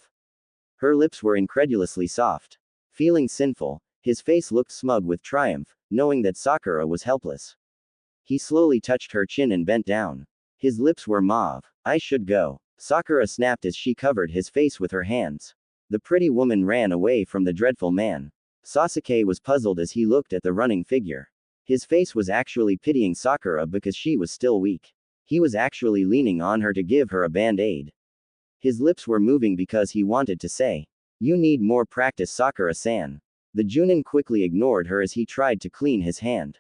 Her lips were incredulously soft. Feeling sinful, his face looked smug with triumph, knowing that Sakura was helpless. He slowly touched her chin and bent down. His lips were mauve. I should go. Sakura snapped as she covered his face with her hands. The pretty woman ran away from the dreadful man. Sasuke was puzzled as he looked at the running figure. His face was actually pitying Sakura because she was still weak. He was actually leaning on her to give her a band-aid. His lips were moving because he wanted to say, "You need more practice, Sakura-san." The Junin quickly ignored her as he tried to clean his hand.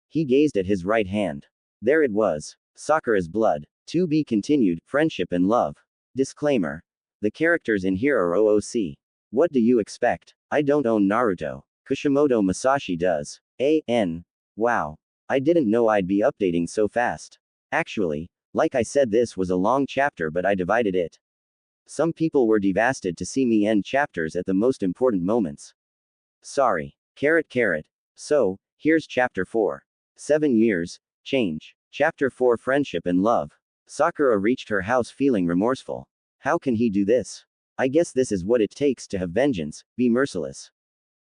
He gazed at his right hand. There it was. Sakura's blood. To be continued, friendship and love. Disclaimer. The characters in here are OOC. What do you expect? I don't own Naruto. Kishimoto Masashi does. Wow. I didn't know I'd be updating so fast. Actually, like I said, this was a long chapter, but I divided it. Some people were devastated to see me end chapters at the most important moments. Sorry. Carrot. So, here's chapter 4. 7 years, change. Chapter 4, Friendship and Love. Sakura reached her house feeling remorseful. How can he do this? I guess this is what it takes to have vengeance, be merciless.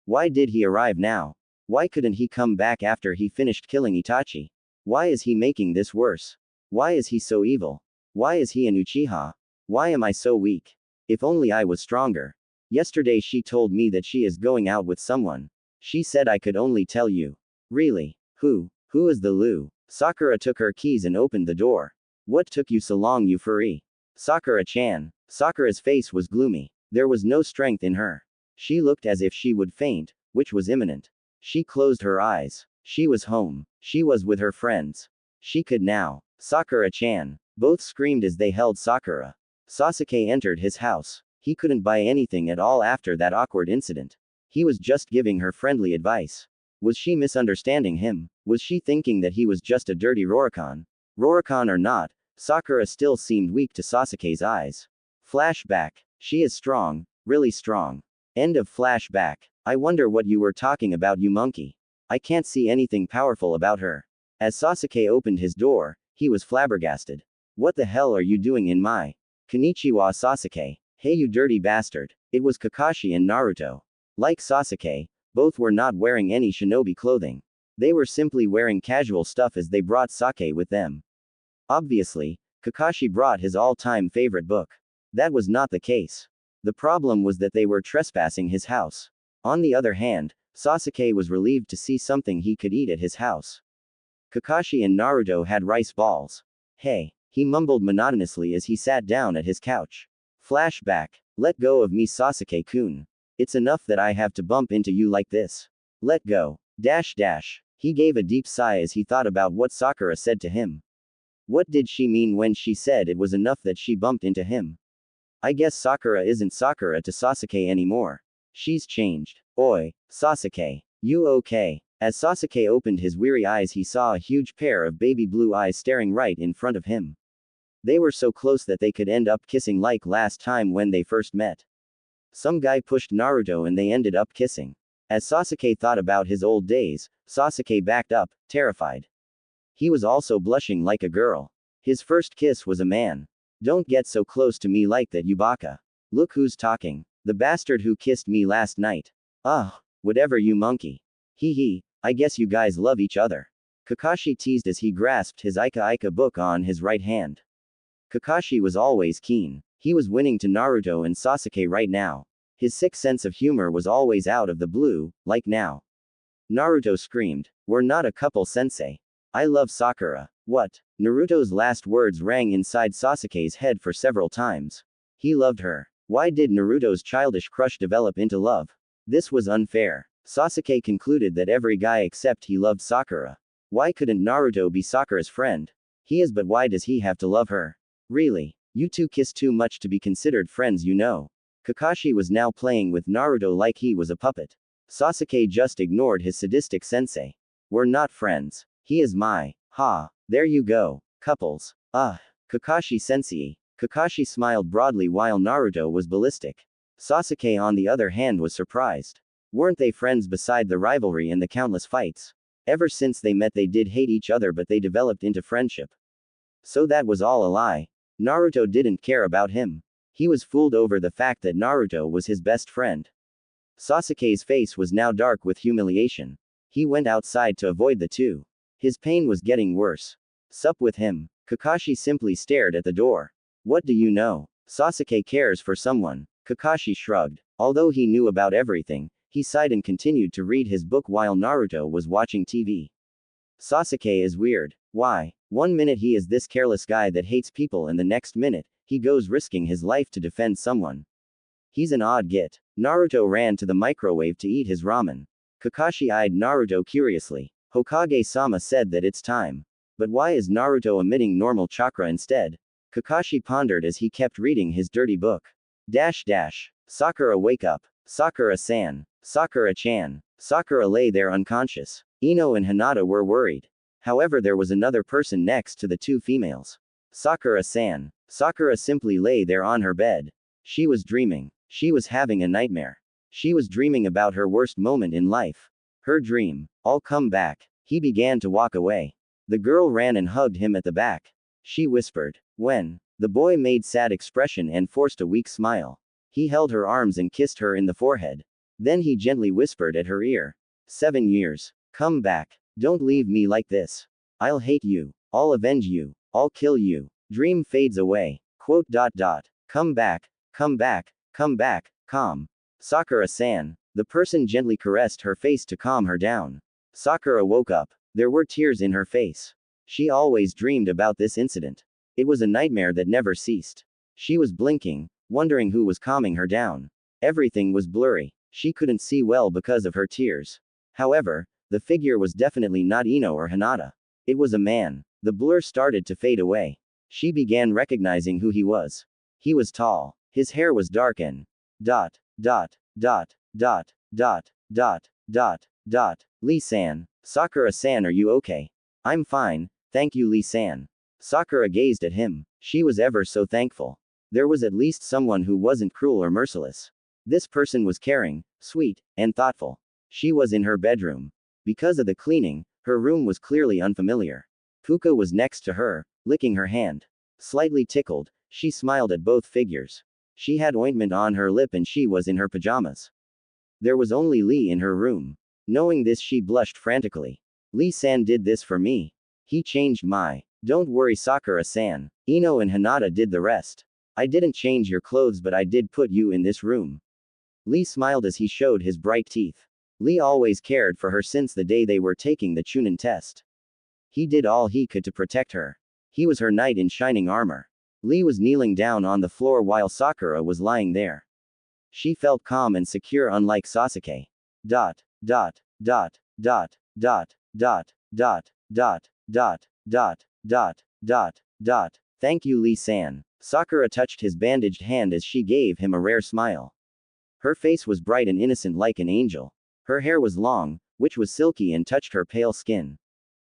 Why did he arrive now? Why couldn't he come back after he finished killing Itachi? Why is he making this worse? Why is he so evil? Why is he an Uchiha? Why am I so weak? If only I was stronger. Yesterday she told me that she is going out with someone. She said I could only tell you. Really? Who? Who is the Lu? Sakura took her keys and opened the door. What took you so long, you furry? Sakura-chan. Sakura's face was gloomy. There was no strength in her. She looked as if she would faint, which was imminent. She closed her eyes. She was home. She was with her friends. She could now. Sakura-chan. Both screamed as they held Sakura. Sasuke entered his house. He couldn't buy anything at all after that awkward incident. He was just giving her friendly advice. Was she misunderstanding him? Was she thinking that he was just a dirty Rorokan? Rorokan or not, Sakura still seemed weak to Sasuke's eyes. Flashback. She is strong, really strong. End of flashback. I wonder what you were talking about, you monkey. I can't see anything powerful about her. As Sasuke opened his door, he was flabbergasted. What the hell are you doing in my? Konnichiwa, Sasuke. Hey, you dirty bastard. It was Kakashi and Naruto. Like Sasuke, both were not wearing any shinobi clothing. They were simply wearing casual stuff as they brought sake with them. Obviously, Kakashi brought his all-time favorite book. That was not the case. The problem was that they were trespassing his house. On the other hand, Sasuke was relieved to see something he could eat at his house. Kakashi and Naruto had rice balls. Hey, he mumbled monotonously as he sat down at his couch. Flashback. Let go of me, Sasuke-kun. It's enough that I have to bump into you like this. Let go. He gave a deep sigh as he thought about what Sakura said to him. What did she mean when she said it was enough that she bumped into him? I guess Sakura isn't Sakura to Sasuke anymore. She's changed. Oi, Sasuke. You okay? As Sasuke opened his weary eyes, he saw a huge pair of baby blue eyes staring right in front of him. They were so close that they could end up kissing like last time when they first met. Some guy pushed Naruto and they ended up kissing. As Sasuke thought about his old days, Sasuke backed up, terrified. He was also blushing like a girl. His first kiss was a man. Don't get so close to me like that, you baka. Look who's talking. The bastard who kissed me last night. Ugh, whatever, you monkey. Hee hee, I guess you guys love each other. Kakashi teased as he grasped his Ika Ika book on his right hand. Kakashi was always keen. He was winning to Naruto and Sasuke right now. His sick sense of humor was always out of the blue, like now. Naruto screamed, "We're not a couple, sensei. I love Sakura." What? Naruto's last words rang inside Sasuke's head for several times. He loved her. Why did Naruto's childish crush develop into love? This was unfair. Sasuke concluded that every guy except he loved Sakura. Why couldn't Naruto be Sakura's friend? He is, but why does he have to love her? Really? You two kiss too much to be considered friends, you know. Kakashi was now playing with Naruto like he was a puppet. Sasuke just ignored his sadistic sensei. We're not friends. He is my. There you go. Couples. Kakashi sensei. Kakashi smiled broadly while Naruto was ballistic. Sasuke on the other hand was surprised. Weren't they friends beside the rivalry and the countless fights? Ever since they met they did hate each other, but they developed into friendship. So that was all a lie. Naruto didn't care about him. He was fooled over the fact that Naruto was his best friend. Sasuke's face was now dark with humiliation. He went outside to avoid the two. His pain was getting worse. Sup with him? Kakashi simply stared at the door. What do you know? Sasuke cares for someone. Kakashi shrugged. Although he knew about everything, he sighed and continued to read his book while Naruto was watching TV. Sasuke is weird. Why? One minute he is this careless guy that hates people and the next minute, he goes risking his life to defend someone. He's an odd git. Naruto ran to the microwave to eat his ramen. Kakashi eyed Naruto curiously. Hokage-sama said that it's time. But why is Naruto emitting normal chakra instead? Kakashi pondered as he kept reading his dirty book. Sakura, wake up. Sakura-san. Sakura-chan. Sakura lay there unconscious. Ino and Hinata were worried. However, there was another person next to the two females. Sakura-san. Sakura simply lay there on her bed. She was dreaming. She was having a nightmare. She was dreaming about her worst moment in life. Her dream. I'll come back. He began to walk away. The girl ran and hugged him at the back. She whispered, "When?" The boy made sad expression and forced a weak smile. He held her arms and kissed her in the forehead. Then he gently whispered at her ear. 7 years. Come back. Don't leave me like this. I'll hate you. I'll avenge you. I'll kill you. Dream fades away. Come back. Come back. Come back. Calm. Sakura-san. The person gently caressed her face to calm her down. Sakura woke up. There were tears in her face. She always dreamed about this incident. It was a nightmare that never ceased. She was blinking, wondering who was calming her down. Everything was blurry. She couldn't see well because of her tears. However, the figure was definitely not Ino or Hinata. It was a man. The blur started to fade away. She began recognizing who he was. He was tall. His hair was dark and Lee-san. Sakura-san, are you okay? I'm fine, thank you, Lee-san. Sakura gazed at him. She was ever so thankful. There was at least someone who wasn't cruel or merciless. This person was caring, sweet, and thoughtful. She was in her bedroom. Because of the cleaning, her room was clearly unfamiliar. Puka was next to her, licking her hand. Slightly tickled, she smiled at both figures. She had ointment on her lip and she was in her pajamas. There was only Lee in her room. Knowing this, she blushed frantically. Lee-san did this for me. He changed my. Don't worry, Sakura-san. Ino and Hinata did the rest. I didn't change your clothes, but I did put you in this room. Lee smiled as he showed his bright teeth. Lee always cared for her since the day they were taking the Chunin test. He did all he could to protect her. He was her knight in shining armor. Lee was kneeling down on the floor while Sakura was lying there. She felt calm and secure, unlike Sasuke. Dot, dot, dot, dot, dot, dot, dot, dot, dot, dot, dot, Thank you, Lee-san. Sakura touched his bandaged hand as she gave him a rare smile. Her face was bright and innocent like an angel. Her hair was long, which was silky and touched her pale skin.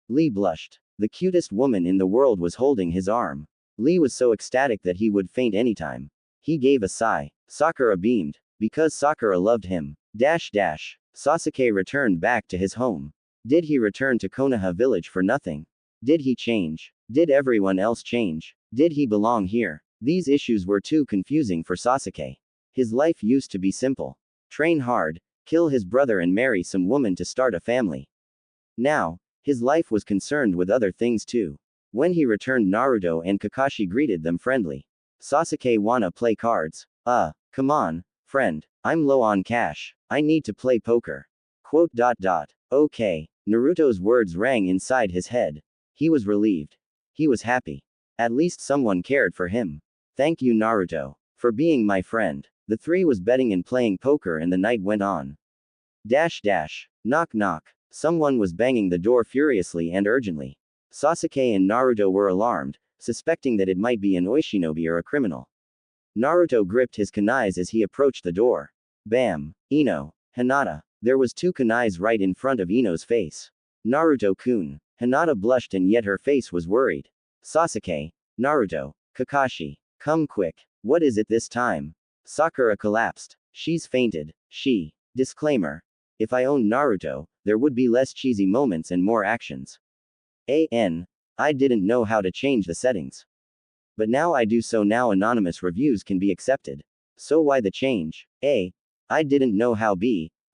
Lee blushed. The cutest woman in the world was holding his arm. Lee was so ecstatic that he would faint anytime. He gave a sigh. Sakura beamed. Because Sakura loved him. Sasuke returned back to his home. Did he return to Konoha village for nothing? Did he change? Did everyone else change? Did he belong here? These issues were too confusing for Sasuke. His life used to be simple. Train hard, kill his brother and marry some woman to start a family. Now, his life was concerned with other things too. When he returned, Naruto and Kakashi greeted them friendly. Sasuke wanna play cards? Come on, friend. I'm low on cash. I need to play poker. Okay. Naruto's words rang inside his head. He was relieved. He was happy. At least someone cared for him. Thank you, Naruto, for being my friend. The three was betting and playing poker and the night went on. Knock knock. Someone was banging the door furiously and urgently. Sasuke and Naruto were alarmed, suspecting that it might be an oishinobi or a criminal. Naruto gripped his kunais as he approached the door. Bam! Ino. Hinata. There was two kunais right in front of Ino's face. Naruto-kun. Hinata blushed and yet her face was worried. Sasuke. Naruto. Kakashi. Come quick. What is it this time? Sakura collapsed. She's fainted. Disclaimer. If I owned Naruto, there would be less cheesy moments and more actions. I didn't know how to change the settings. But now I do, so now anonymous reviews can be accepted. So why the change? I didn't know how.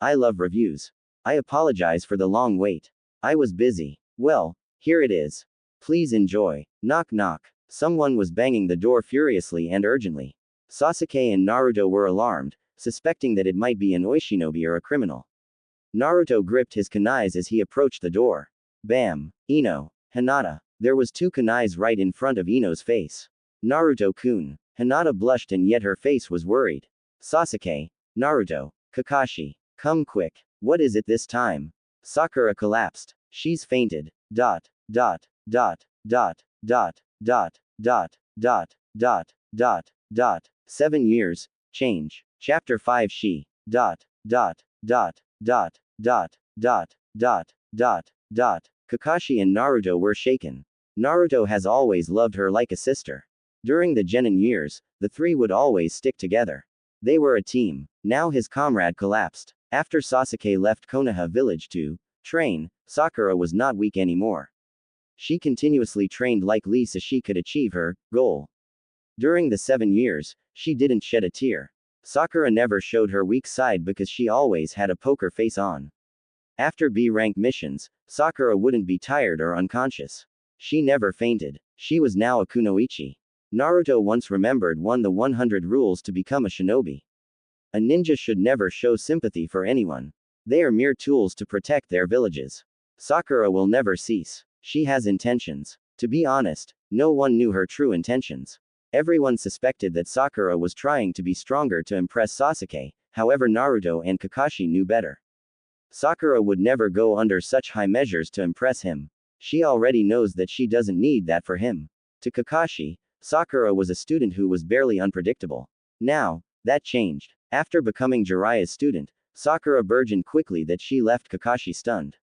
I love reviews. I apologize for the long wait. I was busy. Well, here it is. Please enjoy. Knock knock. Someone was banging the door furiously and urgently. Sasuke and Naruto were alarmed, suspecting that it might be an oishinobi or a criminal. Naruto gripped his kunais as he approached the door. Bam! Ino. Hinata. There was two kunais right in front of Ino's face. Naruto-kun. Hinata blushed and yet her face was worried. Sasuke. Naruto. Kakashi. Come quick. What is it this time? Sakura collapsed. She's fainted. 7 years. Change. Chapter 5. Kakashi and Naruto were shaken. Naruto has always loved her like a sister. During the Genin years, the three would always stick together. They were a team. Now his comrade collapsed. After Sasuke left Konoha village to train, Sakura was not weak anymore. She continuously trained like Lee so she could achieve her goal. During the 7 years, she didn't shed a tear. Sakura never showed her weak side because she always had a poker face on. After B-rank missions, Sakura wouldn't be tired or unconscious. She never fainted. She was now a kunoichi. Naruto once remembered the 100 rules to become a shinobi. A ninja should never show sympathy for anyone. They are mere tools to protect their villages. Sakura will never cease. She has intentions. To be honest, no one knew her true intentions. Everyone suspected that Sakura was trying to be stronger to impress Sasuke, however Naruto and Kakashi knew better. Sakura would never go under such high measures to impress him. She already knows that she doesn't need that for him. To Kakashi, Sakura was a student who was barely unpredictable. Now, that changed. After becoming Jiraiya's student, Sakura burgeoned quickly that she left Kakashi stunned.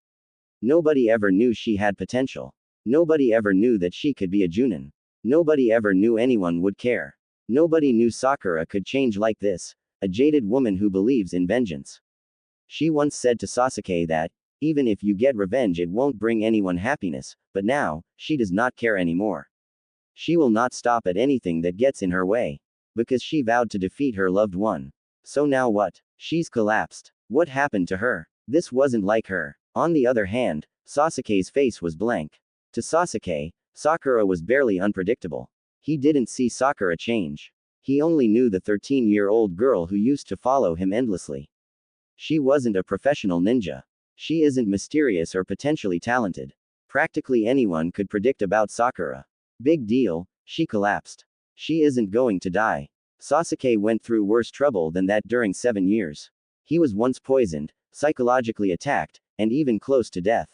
Nobody ever knew she had potential. Nobody ever knew that she could be a Junin. Nobody ever knew anyone would care. Nobody knew Sakura could change like this, a jaded woman who believes in vengeance. She once said to Sasuke that, even if you get revenge it won't bring anyone happiness, but now, she does not care anymore. She will not stop at anything that gets in her way. Because she vowed to defeat her loved one. So now what? She's collapsed. What happened to her? This wasn't like her. On the other hand, Sasuke's face was blank. To Sasuke, Sakura was barely unpredictable. He didn't see Sakura change. He only knew the 13-year-old girl who used to follow him endlessly. She wasn't a professional ninja. She isn't mysterious or potentially talented. Practically anyone could predict about Sakura. Big deal, she collapsed. She isn't going to die. Sasuke went through worse trouble than that during 7 years. He was once poisoned, psychologically attacked, and even close to death.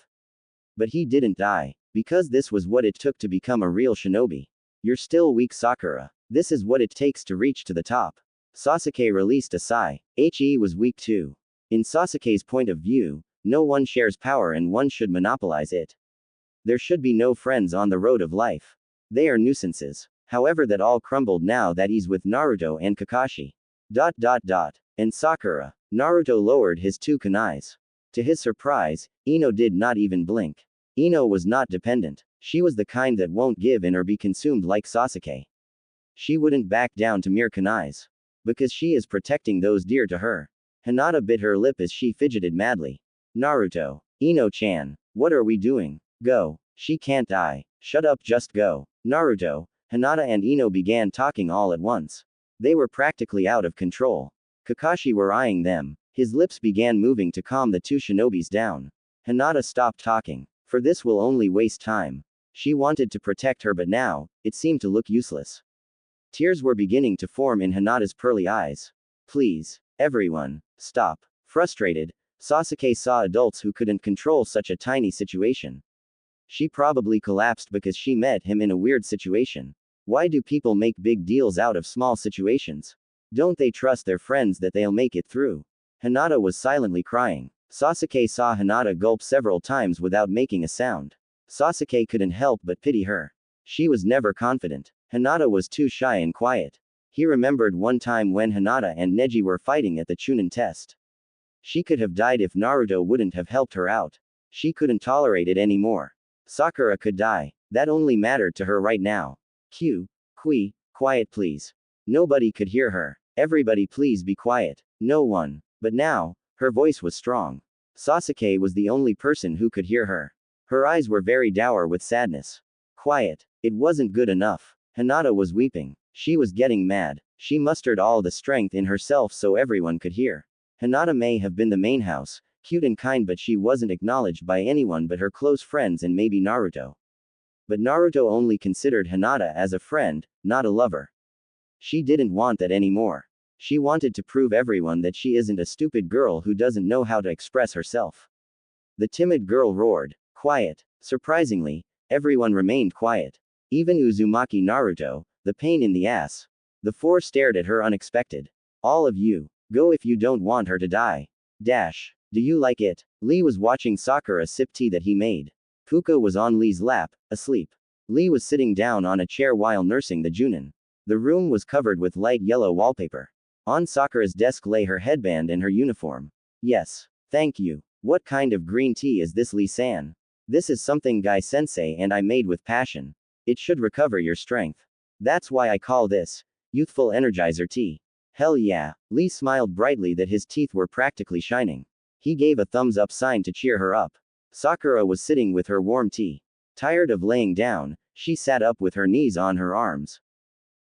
But he didn't die. Because this was what it took to become a real shinobi. You're still weak, Sakura. This is what it takes to reach to the top. Sasuke released a sigh. He was weak too. In Sasuke's point of view, no one shares power and one should monopolize it. There should be no friends on the road of life. They are nuisances. However, that all crumbled now that he's with Naruto and Kakashi. And Sakura. Naruto lowered his two kunais. To his surprise, Ino did not even blink. Ino was not dependent. She was the kind that won't give in or be consumed like Sasuke. She wouldn't back down to mere kunais. Because she is protecting those dear to her. Hinata bit her lip as she fidgeted madly. Naruto. Ino-chan. What are we doing? Go. She can't die. Shut up, just go. Naruto. Hinata and Ino began talking all at once. They were practically out of control. Kakashi were eyeing them. His lips began moving to calm the two shinobis down. Hinata stopped talking. For this will only waste time. She wanted to protect her, but now, it seemed to look useless. Tears were beginning to form in Hinata's pearly eyes. Please, everyone, stop. Frustrated, Sasuke saw adults who couldn't control such a tiny situation. She probably collapsed because she met him in a weird situation. Why do people make big deals out of small situations? Don't they trust their friends that they'll make it through? Hinata was silently crying. Sasuke saw Hinata gulp several times without making a sound. Sasuke couldn't help but pity her. She was never confident. Hinata was too shy and quiet. He remembered one time when Hinata and Neji were fighting at the Chunin test. She could have died if Naruto wouldn't have helped her out. She couldn't tolerate it anymore. Sakura could die. That only mattered to her right now. Quiet please. Nobody could hear her. Everybody please be quiet. No one. But now, her voice was strong. Sasuke was the only person who could hear her. Her eyes were very dour with sadness. Quiet. It wasn't good enough. Hinata was weeping. She was getting mad. She mustered all the strength in herself so everyone could hear. Hinata may have been the main house, cute and kind, but she wasn't acknowledged by anyone but her close friends and maybe Naruto. But Naruto only considered Hinata as a friend, not a lover. She didn't want that anymore. She wanted to prove everyone that she isn't a stupid girl who doesn't know how to express herself. The timid girl roared. Quiet. Surprisingly, everyone remained quiet. Even Uzumaki Naruto, the pain in the ass. The four stared at her unexpected. All of you, go if you don't want her to die. Do you like it? Lee was watching Sakura sip tea that he made. Fuka was on Lee's lap, asleep. Lee was sitting down on a chair while nursing the Junin. The room was covered with light yellow wallpaper. On Sakura's desk lay her headband and her uniform. Yes. Thank you. What kind of green tea is this, Lee-san? This is something Guy-sensei and I made with passion. It should recover your strength. That's why I call this youthful energizer tea. Hell yeah. Lee smiled brightly that his teeth were practically shining. He gave a thumbs up sign to cheer her up. Sakura was sitting with her warm tea. Tired of laying down, she sat up with her knees on her arms.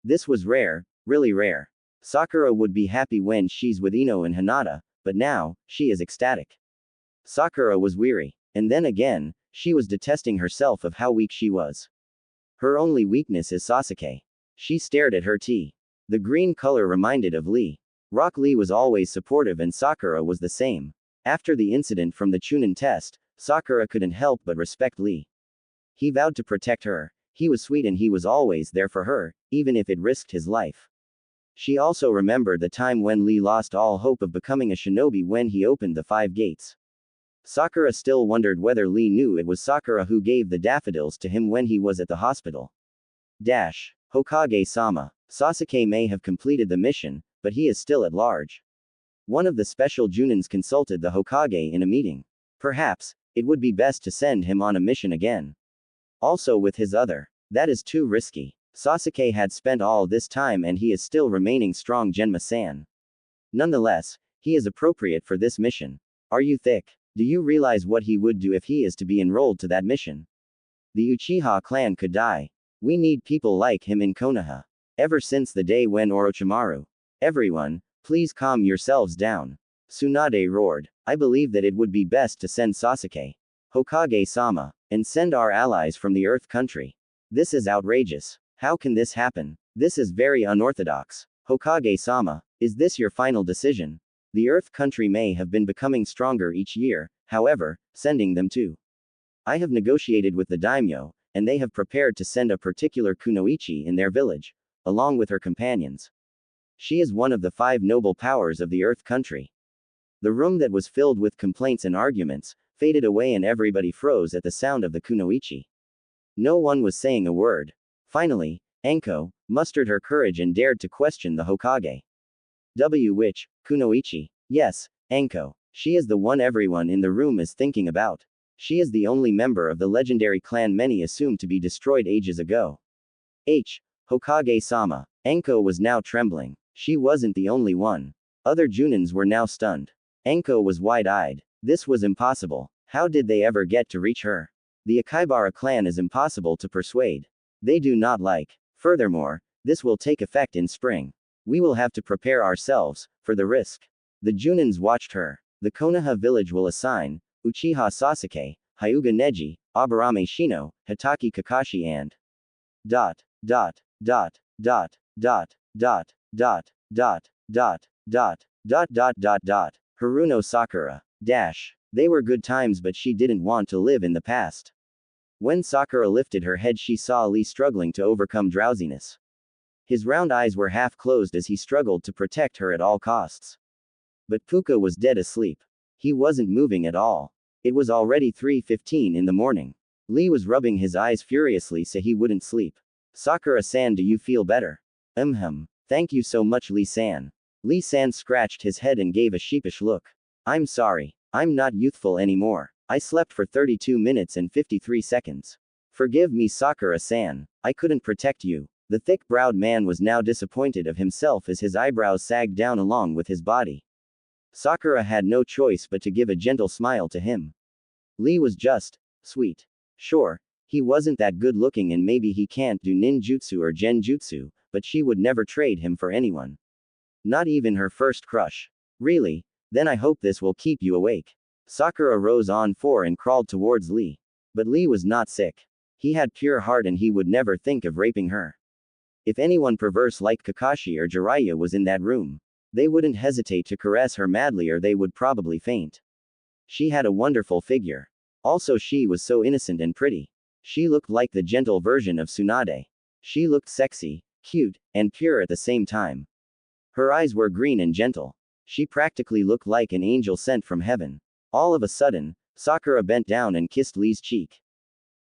This was rare, really rare. Sakura would be happy when she's with Ino and Hinata, but now, she is ecstatic. Sakura was weary. And then again, she was detesting herself of how weak she was. Her only weakness is Sasuke. She stared at her tea. The green color reminded of Lee. Rock Lee was always supportive and Sakura was the same. After the incident from the Chunin test, Sakura couldn't help but respect Lee. He vowed to protect her. He was sweet and he was always there for her, even if it risked his life. She also remembered the time when Lee lost all hope of becoming a shinobi when he opened the 5 gates. Sakura still wondered whether Lee knew it was Sakura who gave the daffodils to him when he was at the hospital. Hokage-sama. Sasuke may have completed the mission, but he is still at large. One of the special Junins consulted the Hokage in a meeting. Perhaps, it would be best to send him on a mission again. Also with his other. That is too risky. Sasuke had spent all this time and he is still remaining strong, Genma-san. Nonetheless, he is appropriate for this mission. Are you thick? Do you realize what he would do if he is to be enrolled to that mission? The Uchiha clan could die. We need people like him in Konoha. Ever since the day when Orochimaru. Everyone, please calm yourselves down. Tsunade roared. I believe that it would be best to send Sasuke. Hokage-sama. And send our allies from the Earth country. This is outrageous. How can this happen? This is very unorthodox. Hokage-sama, is this your final decision? The Earth country may have been becoming stronger each year, however, sending them to I have negotiated with the daimyo, and they have prepared to send a particular kunoichi in their village, along with her companions. She is one of the 5 noble powers of the Earth country. The room that was filled with complaints and arguments faded away, and everybody froze at the sound of the kunoichi. No one was saying a word. Finally, Anko mustered her courage and dared to question the Hokage. Which, kunoichi? Yes, Anko. She is the one everyone in the room is thinking about. She is the only member of the legendary clan many assumed to be destroyed ages ago. Hokage-sama. Anko was now trembling. She wasn't the only one. Other Junins were now stunned. Anko was wide-eyed. This was impossible. How did they ever get to reach her? The Akibara clan is impossible to persuade. They do not like. Furthermore, this will take effect in spring. We will have to prepare ourselves for the risk. The Junins watched her. The Konoha village will assign Uchiha Sasuke, Hyuga Neji, Aburame Shino, Hitaki Kakashi and dot dot dot dot dot dot dot dot dot dot dot dot dot dot Haruno Sakura. They were good times, but she didn't want to live in the past. When Sakura lifted her head, she saw Lee struggling to overcome drowsiness. His round eyes were half closed as he struggled to protect her at all costs. But Puka was dead asleep. He wasn't moving at all. It was already 3:15 in the morning. Lee was rubbing his eyes furiously so he wouldn't sleep. Sakura-san, do you feel better? Thank you so much, Lee-san. Lee-san scratched his head and gave a sheepish look. I'm sorry. I'm not youthful anymore. I slept for 32 minutes and 53 seconds. Forgive me, Sakura-san. I couldn't protect you. The thick-browed man was now disappointed of himself as his eyebrows sagged down along with his body. Sakura had no choice but to give a gentle smile to him. Lee was just sweet. Sure, he wasn't that good looking and maybe he can't do ninjutsu or genjutsu, but she would never trade him for anyone. Not even her first crush. Really? Then I hope this will keep you awake. Sakura rose on 4 and crawled towards Lee. But Lee was not sick. He had pure heart and he would never think of raping her. If anyone perverse like Kakashi or Jiraiya was in that room, they wouldn't hesitate to caress her madly or they would probably faint. She had a wonderful figure. Also, she was so innocent and pretty. She looked like the gentle version of Tsunade. She looked sexy, cute, and pure at the same time. Her eyes were green and gentle. She practically looked like an angel sent from heaven. All of a sudden, Sakura bent down and kissed Lee's cheek.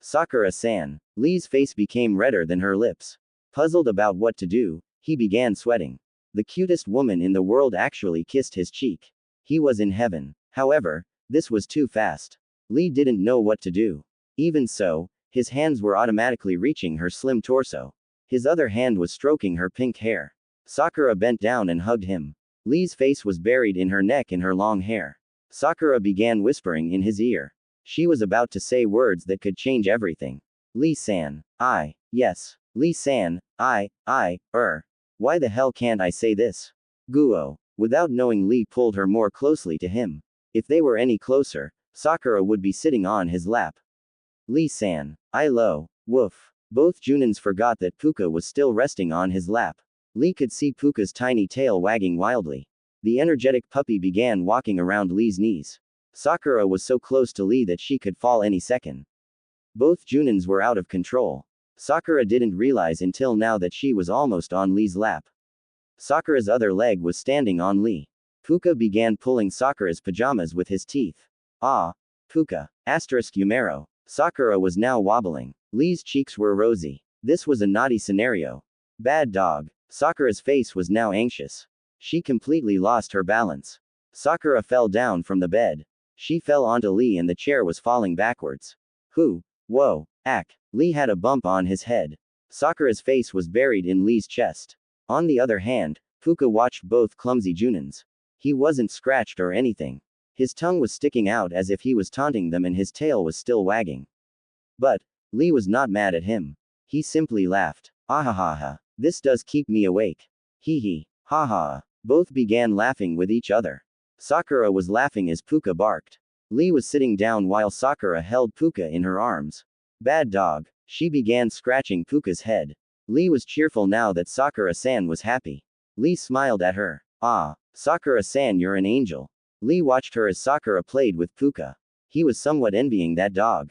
Sakura-san. Lee's face became redder than her lips. Puzzled about what to do, he began sweating. The cutest woman in the world actually kissed his cheek. He was in heaven. However, this was too fast. Lee didn't know what to do. Even so, his hands were automatically reaching her slim torso. His other hand was stroking her pink hair. Sakura bent down and hugged him. Lee's face was buried in her neck in her long hair. Sakura began whispering in his ear. She was about to say words that could change everything. Lee-san. Yes. Lee-san. Why the hell can't I say this? Guo. Without knowing, Lee pulled her more closely to him. If they were any closer, Sakura would be sitting on his lap. Lee-san. Woof. Both Junins forgot that Puka was still resting on his lap. Lee could see Puka's tiny tail wagging wildly. The energetic puppy began walking around Lee's knees. Sakura was so close to Lee that she could fall any second. Both Junins were out of control. Sakura didn't realize until now that she was almost on Lee's lap. Sakura's other leg was standing on Lee. Puka began pulling Sakura's pajamas with his teeth. Puka. Umero. Sakura was now wobbling. Lee's cheeks were rosy. This was a naughty scenario. Bad dog. Sakura's face was now anxious. She completely lost her balance. Sakura fell down from the bed. She fell onto Lee and the chair was falling backwards. Whoa. Lee had a bump on his head. Sakura's face was buried in Lee's chest. On the other hand, Puka watched both clumsy Junins. He wasn't scratched or anything. His tongue was sticking out as if he was taunting them and his tail was still wagging. But Lee was not mad at him. He simply laughed. Ahahaha. This does keep me awake. Hee. Haha. Both began laughing with each other. Sakura was laughing as Puka barked. Lee was sitting down while Sakura held Puka in her arms. Bad dog. She began scratching Puka's head. Lee was cheerful now that Sakura-san was happy. Lee smiled at her. Sakura-san, you're an angel. Lee watched her as Sakura played with Puka. He was somewhat envying that dog.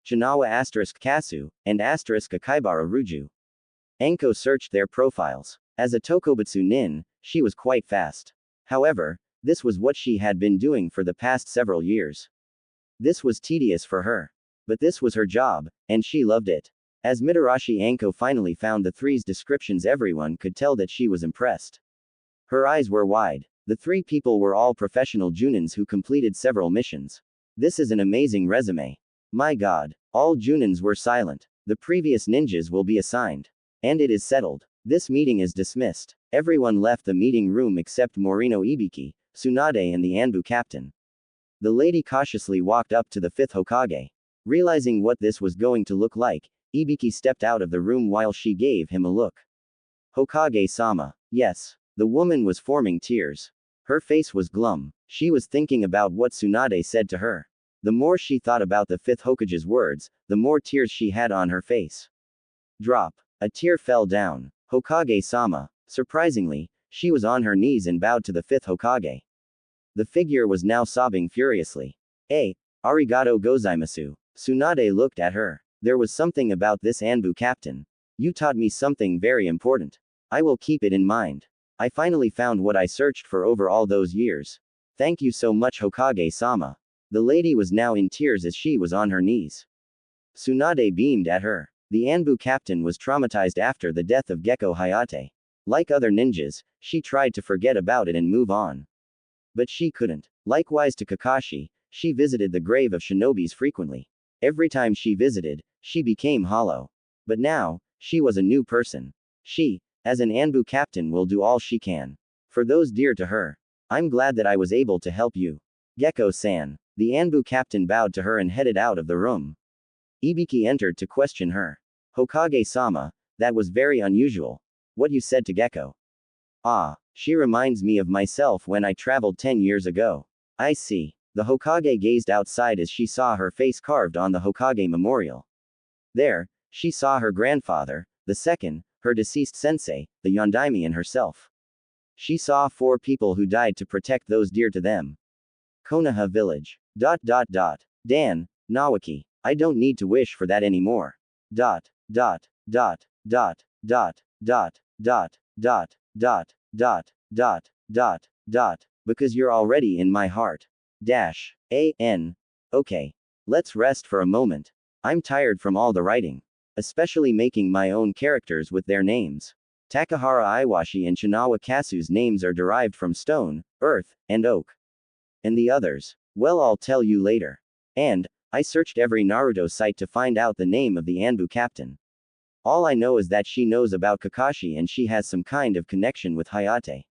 Chinawa *Kasu, and *Akaibara Ruju. Anko searched their profiles. As a Tokobutsu nin, she was quite fast. However, this was what she had been doing for the past several years. This was tedious for her. But this was her job, and she loved it. As Mitarashi Anko finally found the three's descriptions, everyone could tell that she was impressed. Her eyes were wide. The three people were all professional Junins who completed several missions. This is an amazing resume. My god. All Junins were silent. The previous ninjas will be assigned. And it is settled. This meeting is dismissed. Everyone left the meeting room except Morino Ibiki, Tsunade and the Anbu captain. The lady cautiously walked up to the fifth Hokage. Realizing what this was going to look like, Ibiki stepped out of the room while she gave him a look. Hokage-sama. Yes. The woman was forming tears. Her face was glum. She was thinking about what Tsunade said to her. The more she thought about the fifth Hokage's words, the more tears she had on her face. Drop. A tear fell down. Hokage-sama. Surprisingly, she was on her knees and bowed to the fifth Hokage. The figure was now sobbing furiously. Arigato gozaimasu. Tsunade looked at her. There was something about this Anbu captain. You taught me something very important. I will keep it in mind. I finally found what I searched for over all those years. Thank you so much, Hokage-sama. The lady was now in tears as she was on her knees. Tsunade beamed at her. The Anbu captain was traumatized after the death of Gekko Hayate. Like other ninjas, she tried to forget about it and move on. But she couldn't. Likewise to Kakashi, she visited the grave of shinobis frequently. Every time she visited, she became hollow. But now, she was a new person. She, as an Anbu captain, will do all she can. For those dear to her. I'm glad that I was able to help you. Gekko-san. The Anbu captain bowed to her and headed out of the room. Ibiki entered to question her. Hokage-sama, that was very unusual. What you said to Gekko. Ah, she reminds me of myself when I traveled 10 years ago. I see. The Hokage gazed outside as she saw her face carved on the Hokage memorial. There, she saw her grandfather, the second, her deceased sensei, the Yondaime, and herself. She saw 4 people who died to protect those dear to them. Konoha village. Dan, Nawaki. I don't need to wish for that anymore. Dot, dot, dot, dot, dot, dot, dot, dot, dot, dot, dot, dot, dot, because you're already in my heart. Dash. A-N. Okay. Let's rest for a moment. I'm tired from all the writing. Especially making my own characters with their names. Takahara Iwashi and Chinawa Kasu's names are derived from stone, earth, and oak. And the others? Well, I'll tell you later. And, I searched every Naruto site to find out the name of the Anbu captain. All I know is that she knows about Kakashi and she has some kind of connection with Hayate.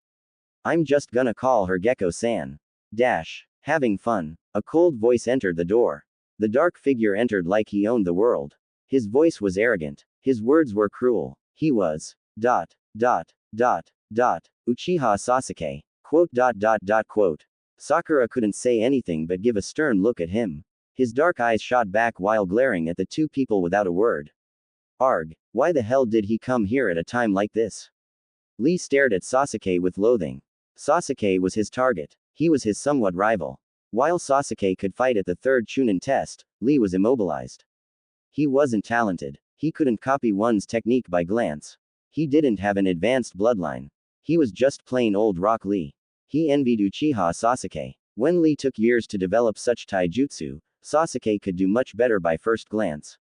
I'm just gonna call her Gekko-san. Dash. Having fun. A cold voice entered the door. The dark figure entered like he owned the world. His voice was arrogant. His words were cruel. He was. Dot. Dot. Dot. Dot. Uchiha Sasuke. Quote. Sakura couldn't say anything but give a stern look at him. His dark eyes shot back while glaring at the 2 people without a word. Arg. Why the hell did he come here at a time like this? Lee stared at Sasuke with loathing. Sasuke was his target. He was his somewhat rival. While Sasuke could fight at the 3rd Chunin test, Lee was immobilized. He wasn't talented. He couldn't copy one's technique by glance. He didn't have an advanced bloodline. He was just plain old Rock Lee. He envied Uchiha Sasuke. When Lee took years to develop such taijutsu, Sasuke could do much better by first glance.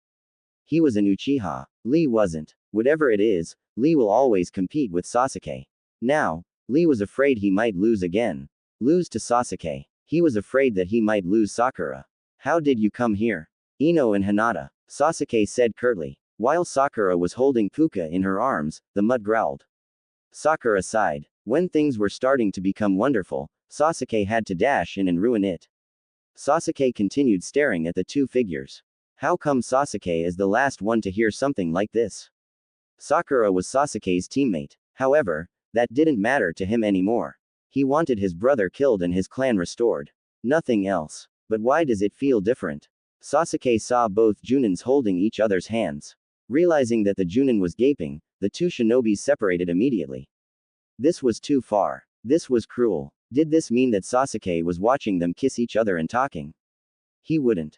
He was an Uchiha. Lee wasn't. Whatever it is, Lee will always compete with Sasuke. Now, Lee was afraid he might lose again. Lose to Sasuke. He was afraid that he might lose Sakura. How did you come here? Ino and Hinata. Sasuke said curtly. While Sakura was holding Puka in her arms, the mud growled. Sakura sighed. When things were starting to become wonderful, Sasuke had to dash in and ruin it. Sasuke continued staring at the 2 figures. How come Sasuke is the last one to hear something like this? Sakura was Sasuke's teammate. However, that didn't matter to him anymore. He wanted his brother killed and his clan restored. Nothing else. But why does it feel different? Sasuke saw both Junins holding each other's hands. Realizing that the Junin was gaping, the 2 shinobis separated immediately. This was too far. This was cruel. Did this mean that Sasuke was watching them kiss each other and talking? He wouldn't.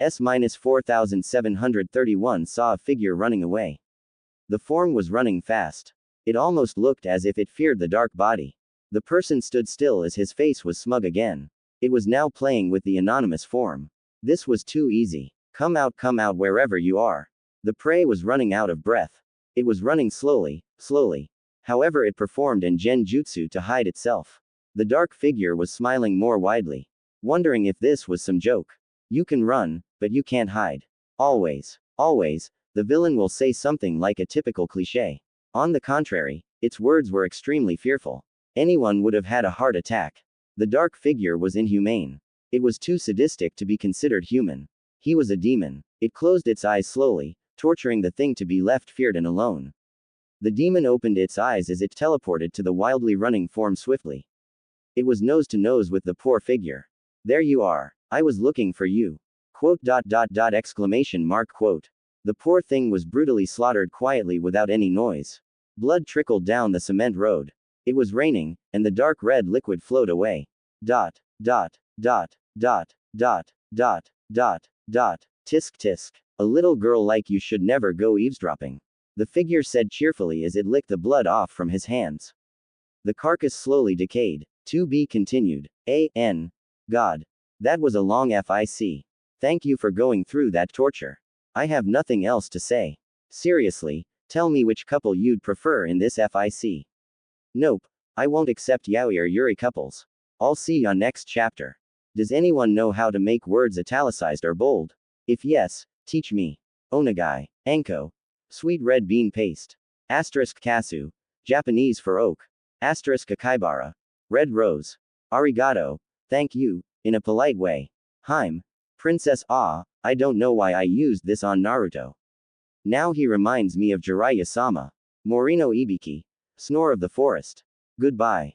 S-4731 saw a figure running away. The form was running fast. It almost looked as if it feared the dark body. The person stood still as his face was smug again. It was now playing with the anonymous form. This was too easy. Come out wherever you are. The prey was running out of breath. It was running slowly, slowly. However, it performed an genjutsu to hide itself. The dark figure was smiling more widely, wondering if this was some joke. You can run, but you can't hide. Always, always, the villain will say something like a typical cliché. On the contrary, its words were extremely fearful. Anyone would have had a heart attack. The dark figure was inhumane. It was too sadistic to be considered human. He was a demon. It closed its eyes slowly, torturing the thing to be left feared and alone. The demon opened its eyes as it teleported to the wildly running form swiftly. It was nose to nose with the poor figure. There you are. I was looking for you. Quote. Exclamation mark quote. The poor thing was brutally slaughtered quietly without any noise. Blood trickled down the cement road. It was raining, and the dark red liquid flowed away. Tisk tisk. A little girl like you should never go eavesdropping. The figure said cheerfully as it licked the blood off from his hands. The carcass slowly decayed. To be continued. A.N. God. That was a long fic. Thank you for going through that torture. I have nothing else to say. Seriously, tell me which couple you'd prefer in this fic. Nope. I won't accept yaoi or yuri couples. I'll see you on next chapter. Does anyone know how to make words italicized or bold? If yes, teach me. Onagai. Anko. Sweet red bean paste. Asterisk kasu. Japanese for oak. Asterisk akaibara. Red rose. Arigato. Thank you, in a polite way. Heim. Princess I don't know why I used this on Naruto. Now he reminds me of Jiraiya-sama. Morino Ibiki. Snore of the forest. Goodbye.